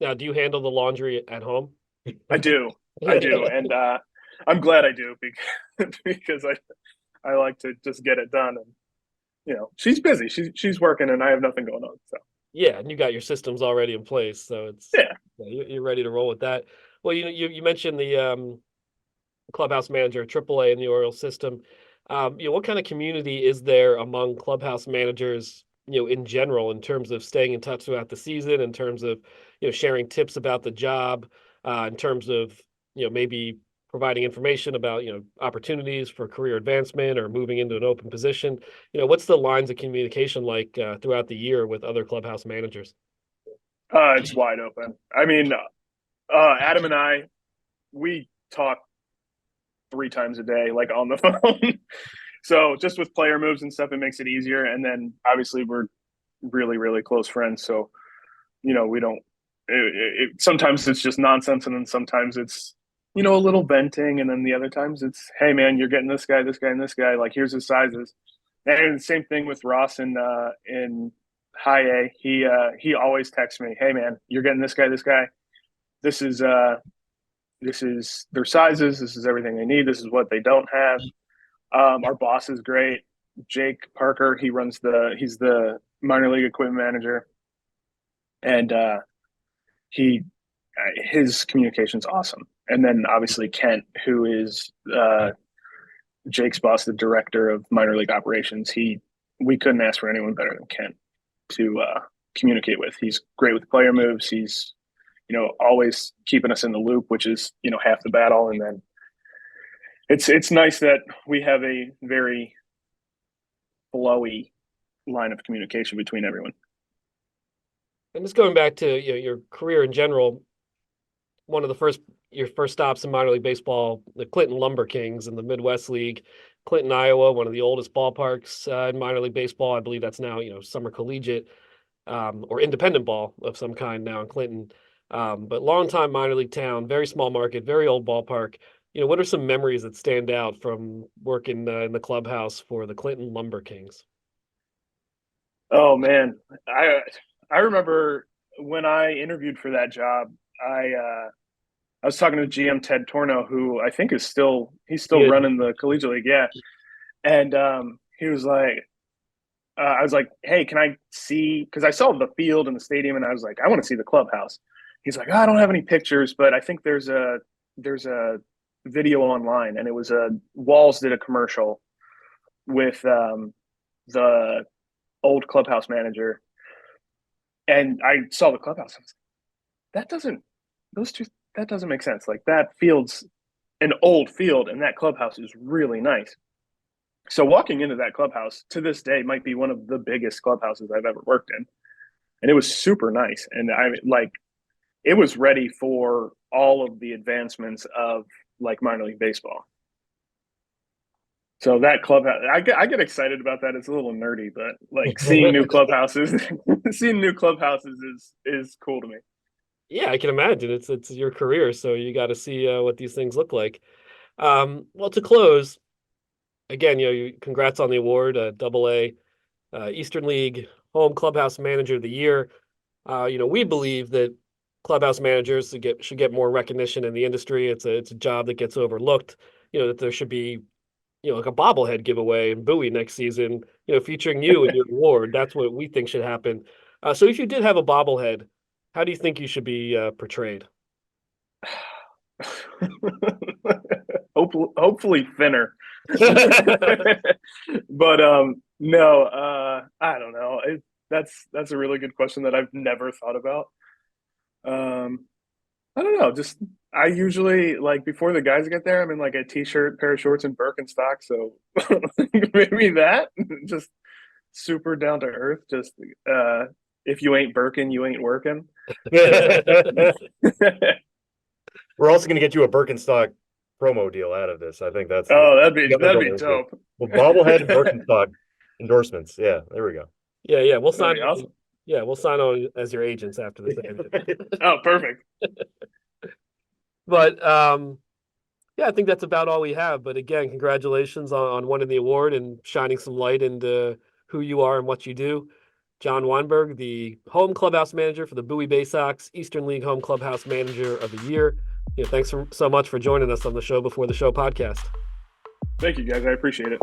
Now, do you handle the laundry at home? I do, and I'm glad I do because I like to just get it done. And she's busy, she's working, and I have nothing going on. So Yeah, and you got your systems already in place, so it's yeah. you're ready to roll with that. Well, you mentioned the clubhouse manager, AAA in the Orioles system. What kind of community is there among clubhouse managers, in general, in terms of staying in touch throughout the season, in terms of, sharing tips about the job, in terms of, maybe providing information about, opportunities for career advancement or moving into an open position? What's the lines of communication like throughout the year with other clubhouse managers? It's wide open. I mean, Adam and I, we talk 3 times a day, like on the phone. So just with player moves and stuff, it makes it easier. And then obviously we're really, really close friends. So, we don't, sometimes it's just nonsense. And then sometimes it's, a little venting. And then the other times it's, hey man, you're getting this guy, and this guy, like, here's his sizes. And the same thing with Ross in high A. He always texts me, hey man, you're getting this guy, this guy. This is their sizes. This is everything they need. This is what they don't have. Our boss is great. Jake Parker, he's the minor league equipment manager. And his communication's awesome. And then obviously Kent, who is Jake's boss, the director of minor league operations. We couldn't ask for anyone better than Kent to communicate with. He's great with player moves. He's always keeping us in the loop, which is half the battle. And then it's nice that we have a very flowy line of communication between everyone. And just going back to your career in general, one of your first stops in minor league baseball, the Clinton Lumber Kings in the Midwest League, Clinton, Iowa, one of the oldest ballparks in minor league baseball. I believe that's now summer collegiate or independent ball of some kind now in Clinton. But longtime minor league town, very small market, very old ballpark. What are some memories that stand out from working in the clubhouse for the Clinton Lumber Kings? Oh man, I remember when I interviewed for that job, I was talking to GM Ted Torno, who I think he's still running the collegiate league, yeah. And he was like, I was like, hey, can I see? Because I saw the field and the stadium, and I was like, I want to see the clubhouse. He's like, I don't have any pictures, but I think there's a video online, and it was Walls did a commercial with the old clubhouse manager, and I saw the clubhouse. I was like, that doesn't make sense. Like, that field's an old field, and that clubhouse is really nice. So walking into that clubhouse to this day might be one of the biggest clubhouses I've ever worked in, and it was super nice. And it was ready for all of the advancements of like minor league baseball. So that clubhouse, I get excited about that. It's a little nerdy, but like seeing new clubhouses, is cool to me. Yeah, I can imagine. It's your career, so you got to see what these things look like. Well, to close, again, congrats on the award, AA Eastern League Home Clubhouse Manager of the Year. We believe that clubhouse managers should get more recognition in the industry. It's a job that gets overlooked. That there should be, like a bobblehead giveaway in Bowie next season, featuring you and your award. That's what we think should happen. So if you did have a bobblehead, how do you think you should be portrayed? Hopefully thinner. But no, I don't know. That's a really good question that I've never thought about. I don't know. Just I usually, like, before the guys get there, I'm in like a t-shirt, pair of shorts, and Birkenstock. So maybe that, just super down to earth. Just if you ain't Birkin, you ain't working. We're also going to get you a Birkenstock promo deal out of this. I think that's that'd be the other goal. dope. Well, bobblehead and Birkenstock endorsements. Yeah, there we go. Yeah, we'll sign. That'd be awesome. Yeah, we'll sign on as your agents after this. Oh, perfect. But yeah, I think that's about all we have. But again, congratulations on winning the award and shining some light into who you are and what you do. Jon Weinberg, the home clubhouse manager for the Bowie Baysox, Eastern League Home Clubhouse Manager of the Year. Thanks so much for joining us on the Show Before the Show podcast. Thank you, guys. I appreciate it.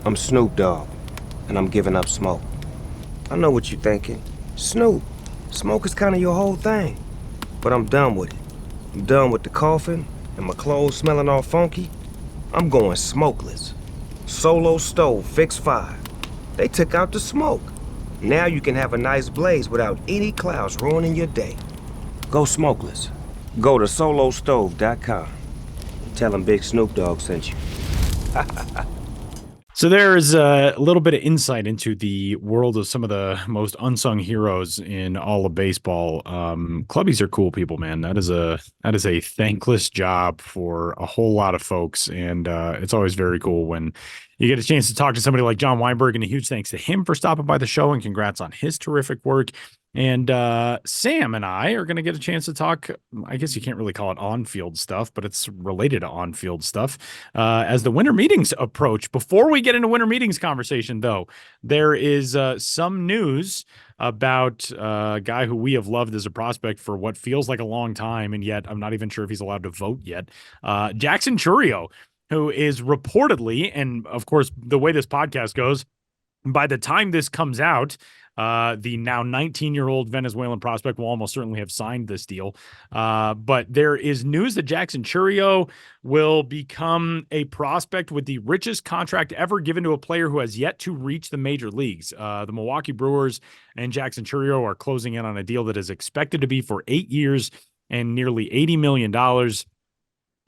I'm Snoop Dogg, and I'm giving up smoke. I know what you're thinking. Snoop, smoke is kind of your whole thing. But I'm done with it. I'm done with the coughing and my clothes smelling all funky. I'm going smokeless. Solo stove, fix 5. They took out the smoke. Now you can have a nice blaze without any clouds ruining your day. Go smokeless. Go to solostove.com. Tell them Big Snoop Dogg sent you. So there's a little bit of insight into the world of some of the most unsung heroes in all of baseball. Clubbies are cool people, man. That is a thankless job for a whole lot of folks, and it's always very cool when you get a chance to talk to somebody like Jon Weinberg. And a huge thanks to him for stopping by the show, and congrats on his terrific work. And Sam and I are going to get a chance to talk, I guess you can't really call it on-field stuff, but it's related to on-field stuff as the winter meetings approach. Before we get into winter meetings conversation, though, there is some news about a guy who we have loved as a prospect for what feels like a long time, and yet I'm not even sure if he's allowed to vote yet. Jackson Chourio, who is reportedly, and of course, the way this podcast goes, by the time this comes out, the now 19-year-old Venezuelan prospect will almost certainly have signed this deal. But there is news that Jackson Chourio will become a prospect with the richest contract ever given to a player who has yet to reach the major leagues. The Milwaukee Brewers and Jackson Chourio are closing in on a deal that is expected to be for 8 years and nearly $80 million.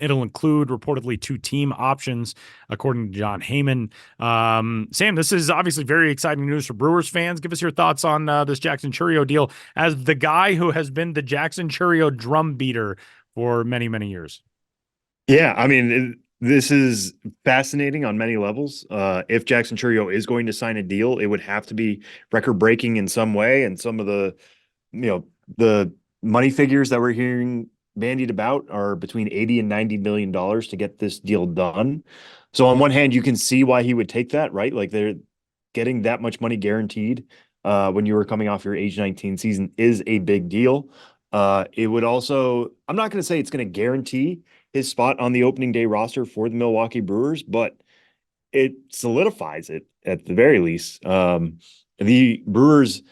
It'll include reportedly 2 team options, according to John Heyman. Sam, this is obviously very exciting news for Brewers fans. Give us your thoughts on this Jackson Chourio deal as the guy who has been the Jackson Chourio drum beater for many, many years. Yeah, I mean, this is fascinating on many levels. If Jackson Chourio is going to sign a deal, it would have to be record-breaking in some way. And some of the, the money figures that we're hearing bandied about are between $80 and $90 million to get this deal done. So on one hand, you can see why he would take that, right? Like they're getting that much money guaranteed when you were coming off your age 19 season is a big deal. It would also, I'm not going to say it's going to guarantee his spot on the opening day roster for the Milwaukee Brewers, but it solidifies it at the very least. The Brewers,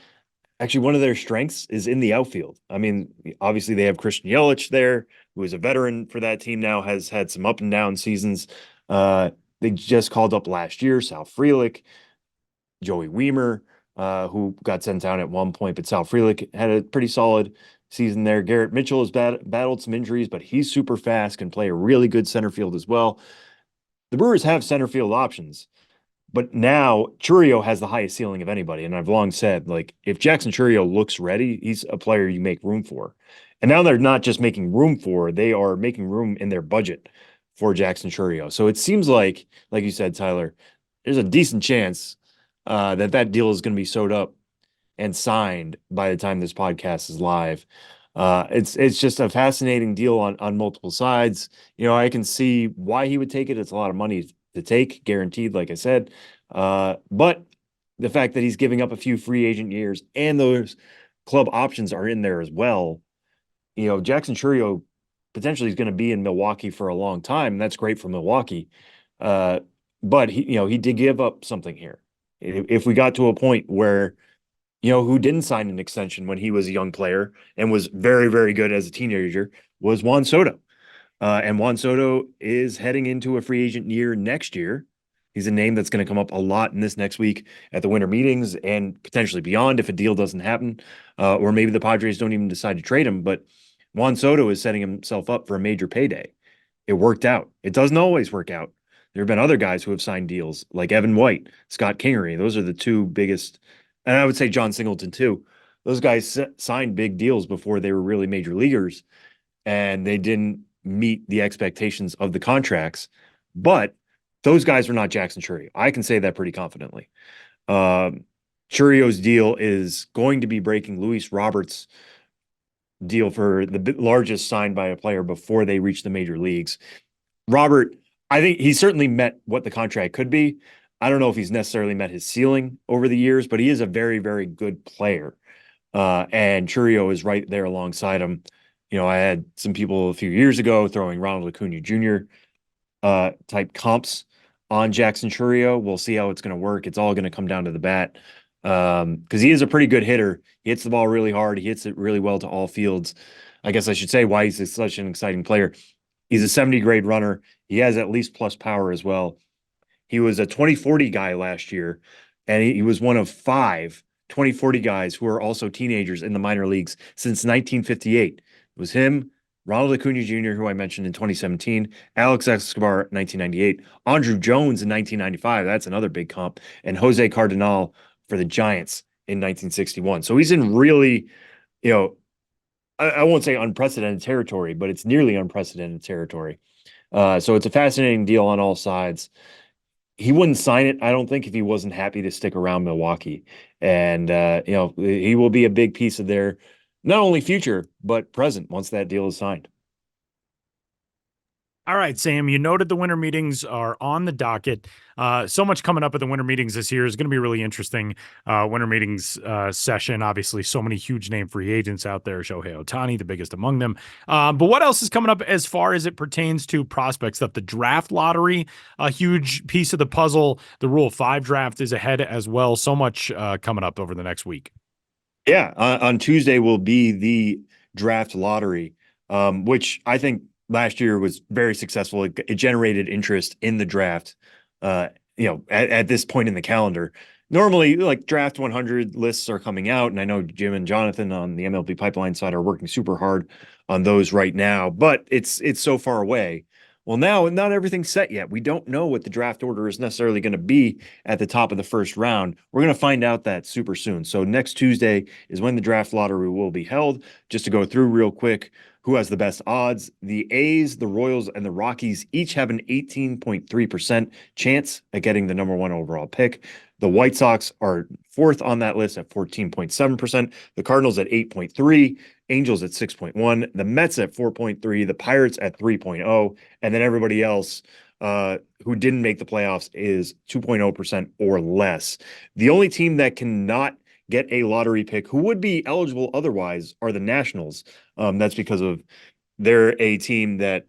actually, one of their strengths is in the outfield. I mean, obviously they have Christian Yelich there, who is a veteran for that team now, has had some up and down seasons. They just called up last year Sal Frelick, Joey Weimer, who got sent down at one point, but Sal Frelick had a pretty solid season there. Garrett Mitchell has battled some injuries, but he's super fast, can play a really good center field as well. The Brewers have center field options. But now Chourio has the highest ceiling of anybody. And I've long said, like, if Jackson Chourio looks ready, he's a player you make room for. And now they're not just making room for, they are making room in their budget for Jackson Chourio. So it seems like you said, Tyler, there's a decent chance that deal is going to be sewed up and signed by the time this podcast is live. It's just a fascinating deal on multiple sides. I can see why he would take it. It's a lot of money to take, guaranteed, like I said. But the fact that he's giving up a few free agent years and those club options are in there as well. Jackson Chourio potentially is going to be in Milwaukee for a long time, and that's great for Milwaukee. But he did give up something here. If we got to a point where, who didn't sign an extension when he was a young player and was very, very good as a teenager was Juan Soto. And Juan Soto is heading into a free agent year next year. He's a name that's going to come up a lot in this next week at the winter meetings and potentially beyond if a deal doesn't happen, or maybe the Padres don't even decide to trade him. But Juan Soto is setting himself up for a major payday. It worked out. It doesn't always work out. There have been other guys who have signed deals like Evan White, Scott Kingery. Those are the 2 biggest and I would say John Singleton too. Those guys signed big deals before they were really major leaguers, and they didn't meet the expectations of the contracts. But those guys are not Jackson Chourio. I can say that pretty confidently. Chourio's deal is going to be breaking Luis Roberts' deal for the largest signed by a player before they reach the major leagues. Robert, I think he certainly met what the contract could be. I don't know if he's necessarily met his ceiling over the years, but he is a very, very good player. And Chourio is right there alongside him. You know, I had some people a few years ago throwing Ronald Acuna Jr. Type comps on Jackson Chourio. We'll see how it's going to work. It's all going to come down to the bat, because he is a pretty good hitter. He hits the ball really hard. He hits it really well to all fields. I guess I should say why he's such an exciting player. He's a 70 grade runner. He has at least plus power as well. He was a 2040 guy last year, and he was one of 5 2040 guys who are also teenagers in the minor leagues since 1958. It was him, Ronald Acuna Jr., who I mentioned in 2017, Alex Escobar, 1998, Andruw Jones in 1995. That's another big comp, and Jose Cardenal for the Giants in 1961. So he's in really, you know, I won't say unprecedented territory, but it's nearly unprecedented territory. So it's a fascinating deal on all sides. He wouldn't sign it, I don't think, if he wasn't happy to stick around Milwaukee. And, you know, he will be a big piece of their not only future, but present once that deal is signed. All right, Sam, you noted the winter meetings are on the docket. So much coming up at the winter meetings this year is going to be really interesting. Winter meetings session, obviously, so many huge name free agents out there. Shohei Ohtani, the biggest among them. But what else is coming up as far as it pertains to prospect stuff? The draft lottery, a huge piece of the puzzle. The Rule 5 draft is ahead as well. So much coming up over the next week. Yeah, on Tuesday will be the draft lottery, which I think last year was very successful. It generated interest in the draft, you know, at this point in the calendar. Normally, like draft 100 lists are coming out, and I know Jim and Jonathan on the MLB Pipeline side are working super hard on those right now, but it's so far away. Well, now not everything's set yet. We don't know what the draft order is necessarily going to be at the top of the first round. We're going to find out that super soon. So next Tuesday is when the draft lottery will be held. Just to go through real quick, who has the best odds? The A's, the Royals, and the Rockies each have an 18.3% chance at getting the number 1 overall pick. The White Sox are 4th on that list at 14.7%. The Cardinals at 8.3%. Angels at 6.1%. The Mets at 4.3%. The Pirates at 3.0%. And then everybody else who didn't make the playoffs is 2.0% or less. The only team that cannot get a lottery pick who would be eligible otherwise are the Nationals. That's because of they're a team that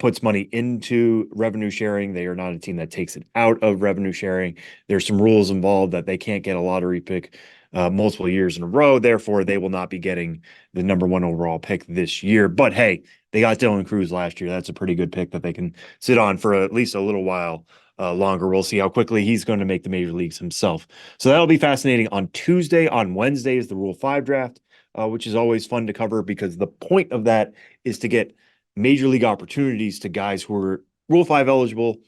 puts money into revenue sharing. They are not a team that takes it out of revenue sharing. There's some rules involved that they can't get a lottery pick multiple years in a row. Therefore, they will not be getting the number 1 overall pick this year. But hey, they got Dylan Cruz last year. That's a pretty good pick that they can sit on for at least a little while longer. We'll see how quickly he's going to make the major leagues himself. So that'll be fascinating on Tuesday. On Wednesday is the Rule 5 draft, which is always fun to cover because the point of that is to get major league opportunities to guys who are Rule 5 eligible,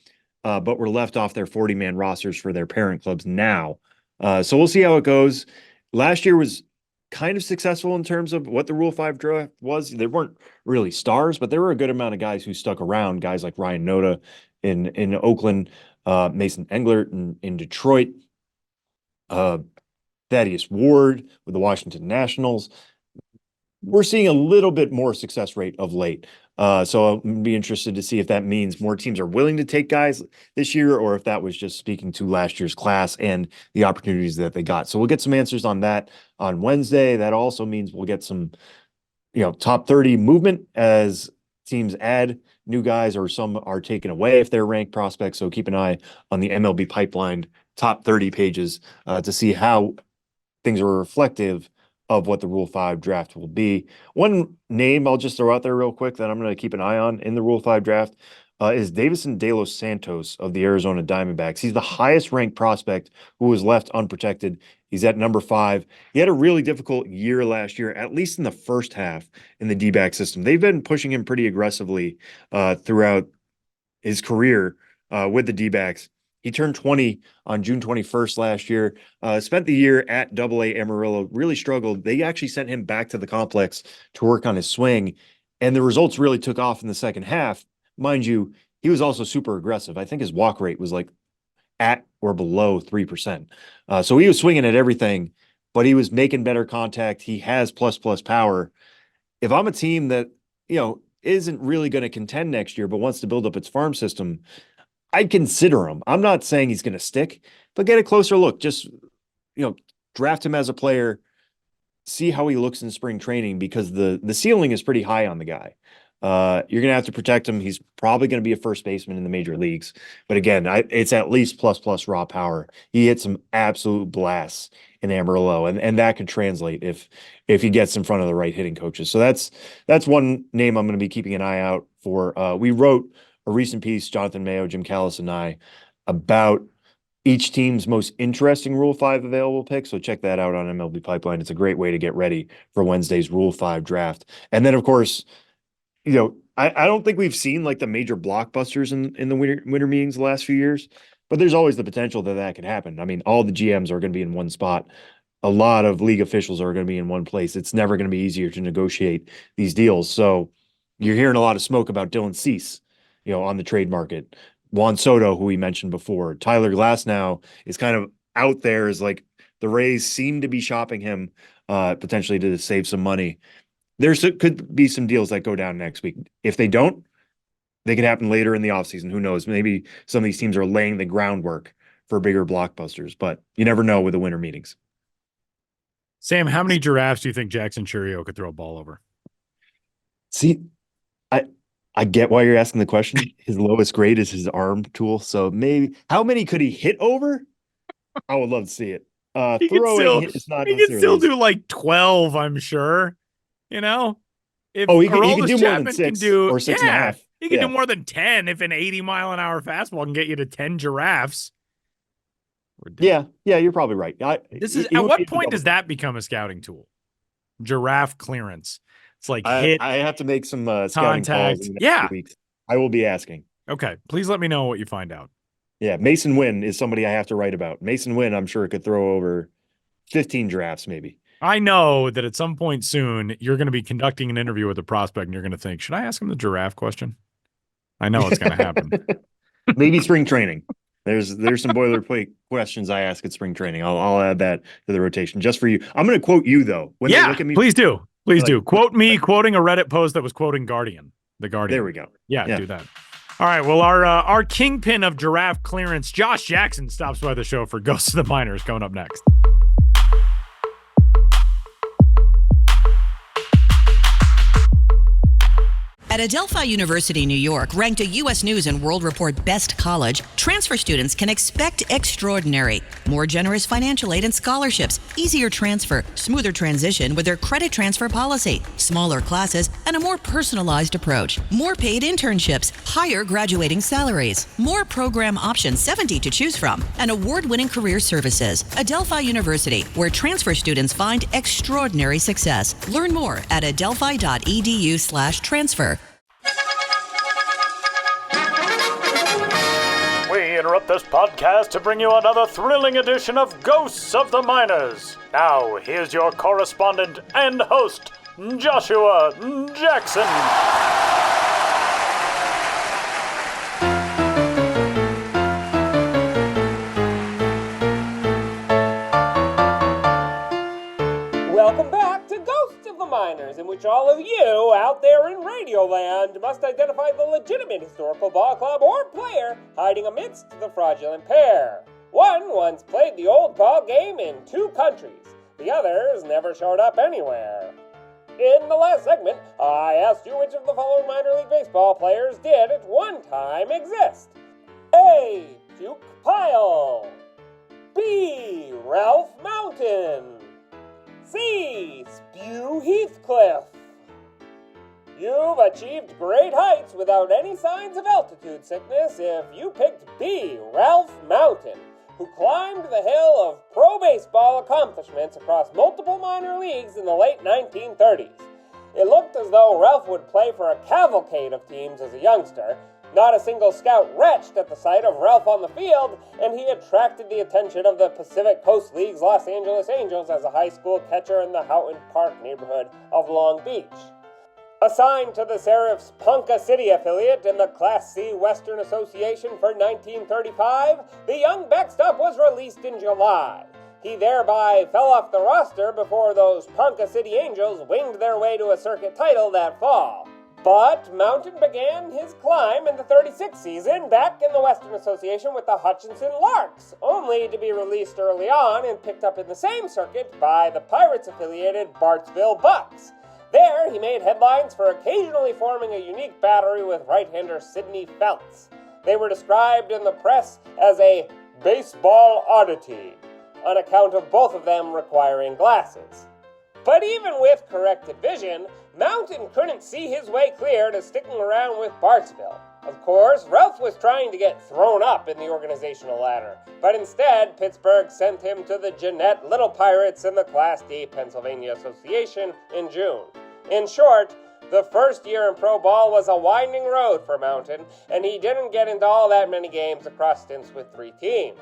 but were left off their 40-man rosters for their parent clubs now. So we'll see how it goes. Last year was kind of successful in terms of what the Rule 5 draft was. There weren't really stars, but there were a good amount of guys who stuck around, guys like Ryan Noda in Oakland, Mason Englert in Detroit, Thaddeus Ward with the Washington Nationals. We're seeing a little bit more success rate of late. So I'll be interested to see if that means more teams are willing to take guys this year, or if that was just speaking to last year's class and the opportunities that they got. So we'll get some answers on that on Wednesday. That also means we'll get some, you know, top 30 movement as teams add new guys, or some are taken away if they're ranked prospects. So keep an eye on the MLB Pipeline top 30 pages to see how things are reflective of what the Rule 5 draft will be. One name I'll just throw out there real quick that I'm going to keep an eye on in the Rule 5 draft is Davison De Los Santos of the Arizona Diamondbacks. He's the highest ranked prospect who was left unprotected. He's at number 5. He had a really difficult year last year, at least in the first half in the D-back system. They've been pushing him pretty aggressively throughout his career with the D-backs. He turned 20 on June 21st last year, spent the year at Double-A Amarillo, really struggled. They actually sent him back to the complex to work on his swing, and the results really took off in the second half. Mind you, he was also super aggressive. I think his walk rate was like at or below 3%. So he was swinging at everything, but he was making better contact. He has plus power. If I'm a team that, isn't really going to contend next year, but wants to build up its farm system, I'd consider him. I'm not saying he's going to stick, but get a closer look. Just, draft him as a player, see how he looks in spring training, because the ceiling is pretty high on the guy. You're going to have to protect him. He's probably going to be a first baseman in the major leagues. But again, it's at least plus raw power. He hit some absolute blasts in Amarillo, and that could translate if he gets in front of the right hitting coaches. So that's one name I'm going to be keeping an eye out for. We wrote a recent piece, Jonathan Mayo, Jim Callis, and I, about each team's most interesting Rule 5 available picks. So check that out on MLB Pipeline. It's a great way to get ready for Wednesday's Rule 5 draft. And then, of course, I don't think we've seen like the major blockbusters in the winter meetings the last few years, but there's always the potential that could happen. I mean, all the GMs are going to be in one spot. A lot of league officials are going to be in one place. It's never going to be easier to negotiate these deals. So you're hearing a lot of smoke about Dylan Cease, on the trade market. Juan Soto, who we mentioned before. Tyler Glasnow is kind of out there as like the Rays seem to be shopping him potentially to save some money. Could be some deals that go down next week. If they don't, they could happen later in the offseason. Who knows? Maybe some of these teams are laying the groundwork for bigger blockbusters, but you never know with the winter meetings. Sam, how many giraffes do you think Jackson Chourio could throw a ball over? See, I get why you're asking the question. His lowest grade is his arm tool. So maybe how many could he hit over? I would love to see it. Throwing is not. He could still do like 12, I'm sure. If he can do more than Chapman 6 can or 6.5. He can do more than 10 if an 80-mile-an-hour fastball can get you to 10 giraffes. Yeah, you're probably right. At what point does that become a scouting tool? Giraffe clearance. It's like hit. I have to make some scouting calls in the next few weeks. I will be asking. Okay, please let me know what you find out. Yeah, Mason Wynn is somebody I have to write about. Mason Wynn, I'm sure, could throw over 15 giraffes maybe. I know that at some point soon you're going to be conducting an interview with a prospect and you're going to think, should I ask him the giraffe question? I know it's going to happen. Maybe spring training. There's some boilerplate questions I ask at spring training. I'll add that to the rotation just for you. I'm going to quote you though. When they look at me, please do. Please do. Quote me quoting a Reddit post that was quoting Guardian. The Guardian. There we go. Yeah, do that. All right. Well, our kingpin of giraffe clearance, Josh Jackson, stops by the show for Ghosts of the Minors coming up next. At Adelphi University, New York, ranked a U.S. News and World Report Best College, transfer students can expect extraordinary. More generous financial aid and scholarships, easier transfer, smoother transition with their credit transfer policy, smaller classes, and a more personalized approach. More paid internships, higher graduating salaries, more program options, 70 to choose from, and award-winning career services. Adelphi University, where transfer students find extraordinary success. Learn more at adelphi.edu/transfer. We interrupt this podcast to bring you another thrilling edition of Ghosts of the Minors. Now, here's your correspondent and host, Joshua Jackson. Welcome back to Ghosts of the Minors, in which all of you out there in Radioland must identify the legitimate historical ball club or player hiding amidst the fraudulent pair. One once played the old ball game in 2 countries. The others never showed up anywhere. In the last segment, I asked you which of the following minor league baseball players did at one time exist. A. Duke Pyle. B. Ralph Mountain. C. Spew Heathcliff. You've achieved great heights without any signs of altitude sickness if you picked B. Ralph Mountain, who climbed the hill of pro baseball accomplishments across multiple minor leagues in the late 1930s. It looked as though Ralph would play for a cavalcade of teams as a youngster, Not a single scout retched at the sight of Ralph on the field, and he attracted the attention of the Pacific Coast League's Los Angeles Angels as a high school catcher in the Houghton Park neighborhood of Long Beach. Assigned to the Serif's Ponca City affiliate in the Class C Western Association for 1935, the young backstop was released in July. He thereby fell off the roster before those Ponca City Angels winged their way to a circuit title that fall. But Mountain began his climb in the 36th season back in the Western Association with the Hutchinson Larks, only to be released early on and picked up in the same circuit by the Pirates-affiliated Bartsville Bucks. There, he made headlines for occasionally forming a unique battery with right-hander Sidney Feltz. They were described in the press as a baseball oddity, on account of both of them requiring glasses. But even with corrected vision, Mountain couldn't see his way clear to sticking around with Bartsville. Of course, Ralph was trying to get thrown up in the organizational ladder, but instead, Pittsburgh sent him to the Jeanette Little Pirates in the Class D Pennsylvania Association in June. In short, the first year in pro ball was a winding road for Mountain, and he didn't get into all that many games across stints with 3 teams.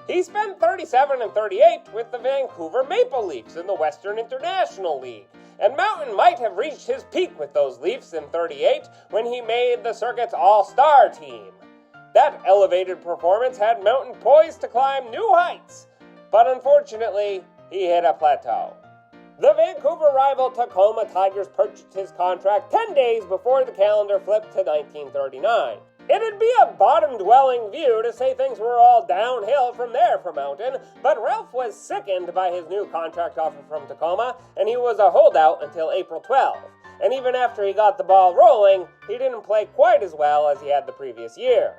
He spent 37 and 38 with the Vancouver Maple Leafs in the Western International League, and Mountain might have reached his peak with those Leafs in 38 when he made the circuit's all-star team. That elevated performance had Mountain poised to climb new heights, but unfortunately, he hit a plateau. The Vancouver rival Tacoma Tigers purchased his contract 10 days before the calendar flipped to 1939. It'd be a bottom-dwelling view to say things were all downhill from there for Mountain, but Ralph was sickened by his new contract offer from Tacoma, and he was a holdout until April 12. And even after he got the ball rolling, he didn't play quite as well as he had the previous year.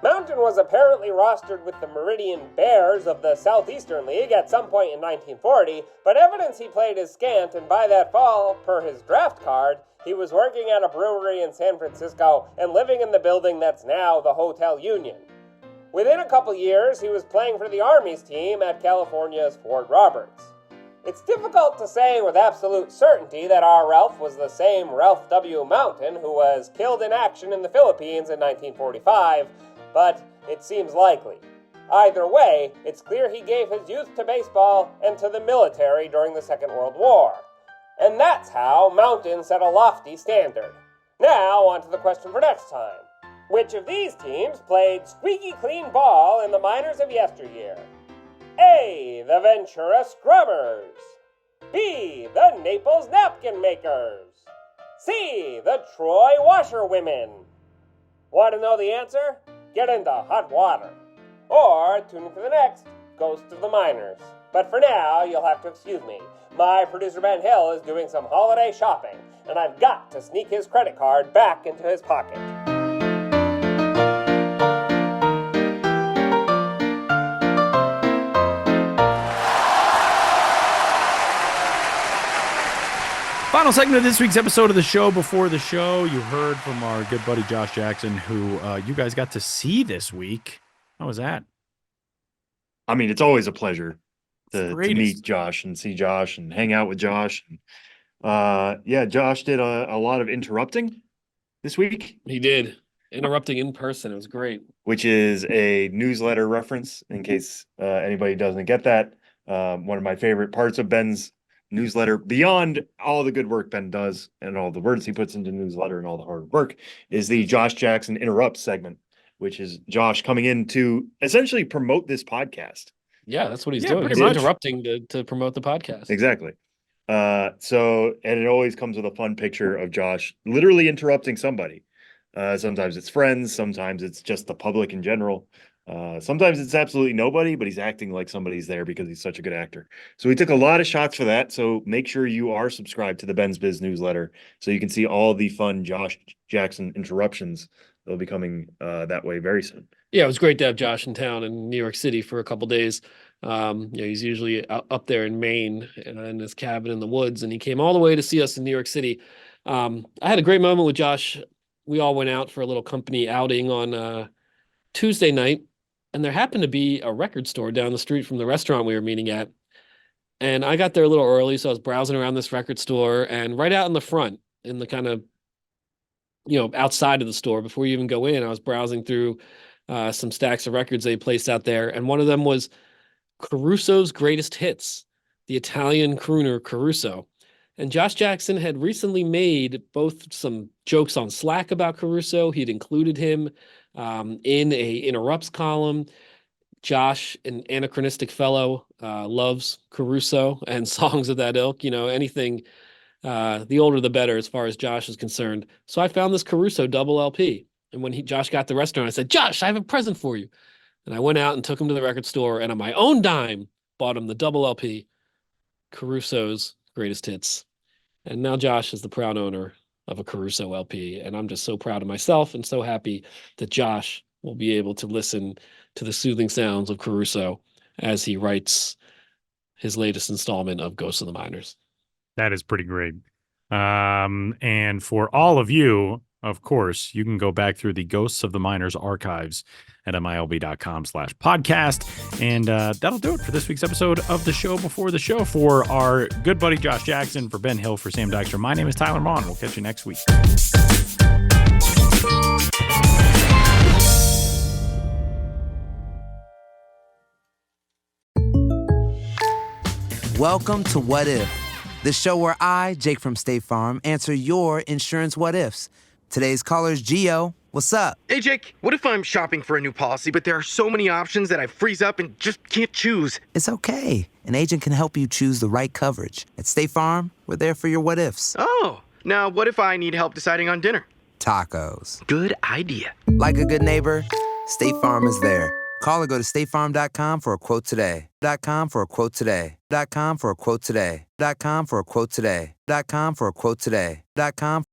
Mountain was apparently rostered with the Meridian Bears of the Southeastern League at some point in 1940, but evidence he played is scant, and by that fall, per his draft card, he was working at a brewery in San Francisco and living in the building that's now the Hotel Union. Within a couple years, he was playing for the Army's team at California's Fort Roberts. It's difficult to say with absolute certainty that our Ralph was the same Ralph W. Mountain who was killed in action in the Philippines in 1945, but it seems likely. Either way, it's clear he gave his youth to baseball and to the military during the Second World War. And that's how Mountain set a lofty standard. Now, on to the question for next time. Which of these teams played squeaky clean ball in the minors of yesteryear? A. The Ventura Scrubbers. B. The Naples Napkin Makers. C. The Troy Washerwomen. Want to know the answer? Get into hot water. Or tune in for the next Ghost of the Miners. But for now, you'll have to excuse me. My producer Ben Hill is doing some holiday shopping, and I've got to sneak his credit card back into his pocket. Final segment of this week's episode of the show. Before the show, you heard from our good buddy Josh Jackson, who you guys got to see this week. How was that? I mean, it's always a pleasure to meet Josh and see Josh and hang out with Josh. Yeah, Josh did a lot of interrupting this week. He did. Interrupting in person. It was great. Which is a newsletter reference, in case anybody doesn't get that. One of my favorite parts of Ben's newsletter, beyond all the good work Ben does and all the words he puts into newsletter and all the hard work, is the Josh Jackson Interrupts segment, which is Josh coming in to essentially promote this podcast. Yeah, that's what he's doing. He's interrupting to promote the podcast. Exactly. And it always comes with a fun picture of Josh literally interrupting somebody. Sometimes it's friends, sometimes it's just the public in general. Sometimes it's absolutely nobody, but he's acting like somebody's there because he's such a good actor. So we took a lot of shots for that. So make sure you are subscribed to the Ben's Biz newsletter so you can see all the fun Josh Jackson interruptions. They'll be coming that way very soon. Yeah, it was great to have Josh in town in New York City for a couple days. He's usually up there in Maine in his cabin in the woods, and he came all the way to see us in New York City. I had a great moment with Josh. We all went out for a little company outing on Tuesday night, and there happened to be a record store down the street from the restaurant we were meeting at. And I got there a little early, so I was browsing around this record store, and right out in the front, in the kind of outside of the store before you even go in. I was browsing through some stacks of records they placed out there, and one of them was Caruso's Greatest Hits, the Italian crooner Caruso. And Josh Jackson had recently made both some jokes on Slack about Caruso. He'd included him in a Interrupts column. Josh, an anachronistic fellow, loves Caruso and songs of that ilk. Anything, the older the better as far as Josh is concerned. So I found this Caruso double LP. And when Josh got the restaurant, I said, Josh, I have a present for you. And I went out and took him to the record store, and on my own dime, bought him the double LP, Caruso's Greatest Hits. And now Josh is the proud owner of a Caruso LP. And I'm just so proud of myself and so happy that Josh will be able to listen to the soothing sounds of Caruso as he writes his latest installment of Ghosts of the Miners. That is pretty great. And for all of you, of course, you can go back through the Ghosts of the Miners archives at milb.com/podcast. And that'll do it for this week's episode of the Show Before the Show. For our good buddy Josh Jackson, for Ben Hill, for Sam Dykstra, my name is Tyler Maughan. We'll catch you next week. Welcome to What If, the show where I, Jake from State Farm, answer your insurance what ifs. Today's caller is Gio. What's up? Hey, Jake, what if I'm shopping for a new policy, but there are so many options that I freeze up and just can't choose? It's okay. An agent can help you choose the right coverage. At State Farm, we're there for your what ifs. Oh, now what if I need help deciding on dinner? Tacos. Good idea. Like a good neighbor, State Farm is there. Call or go to statefarm.com for a quote today. .com for a quote today. .com for a quote today. .com for a quote today. .com for a quote today. .com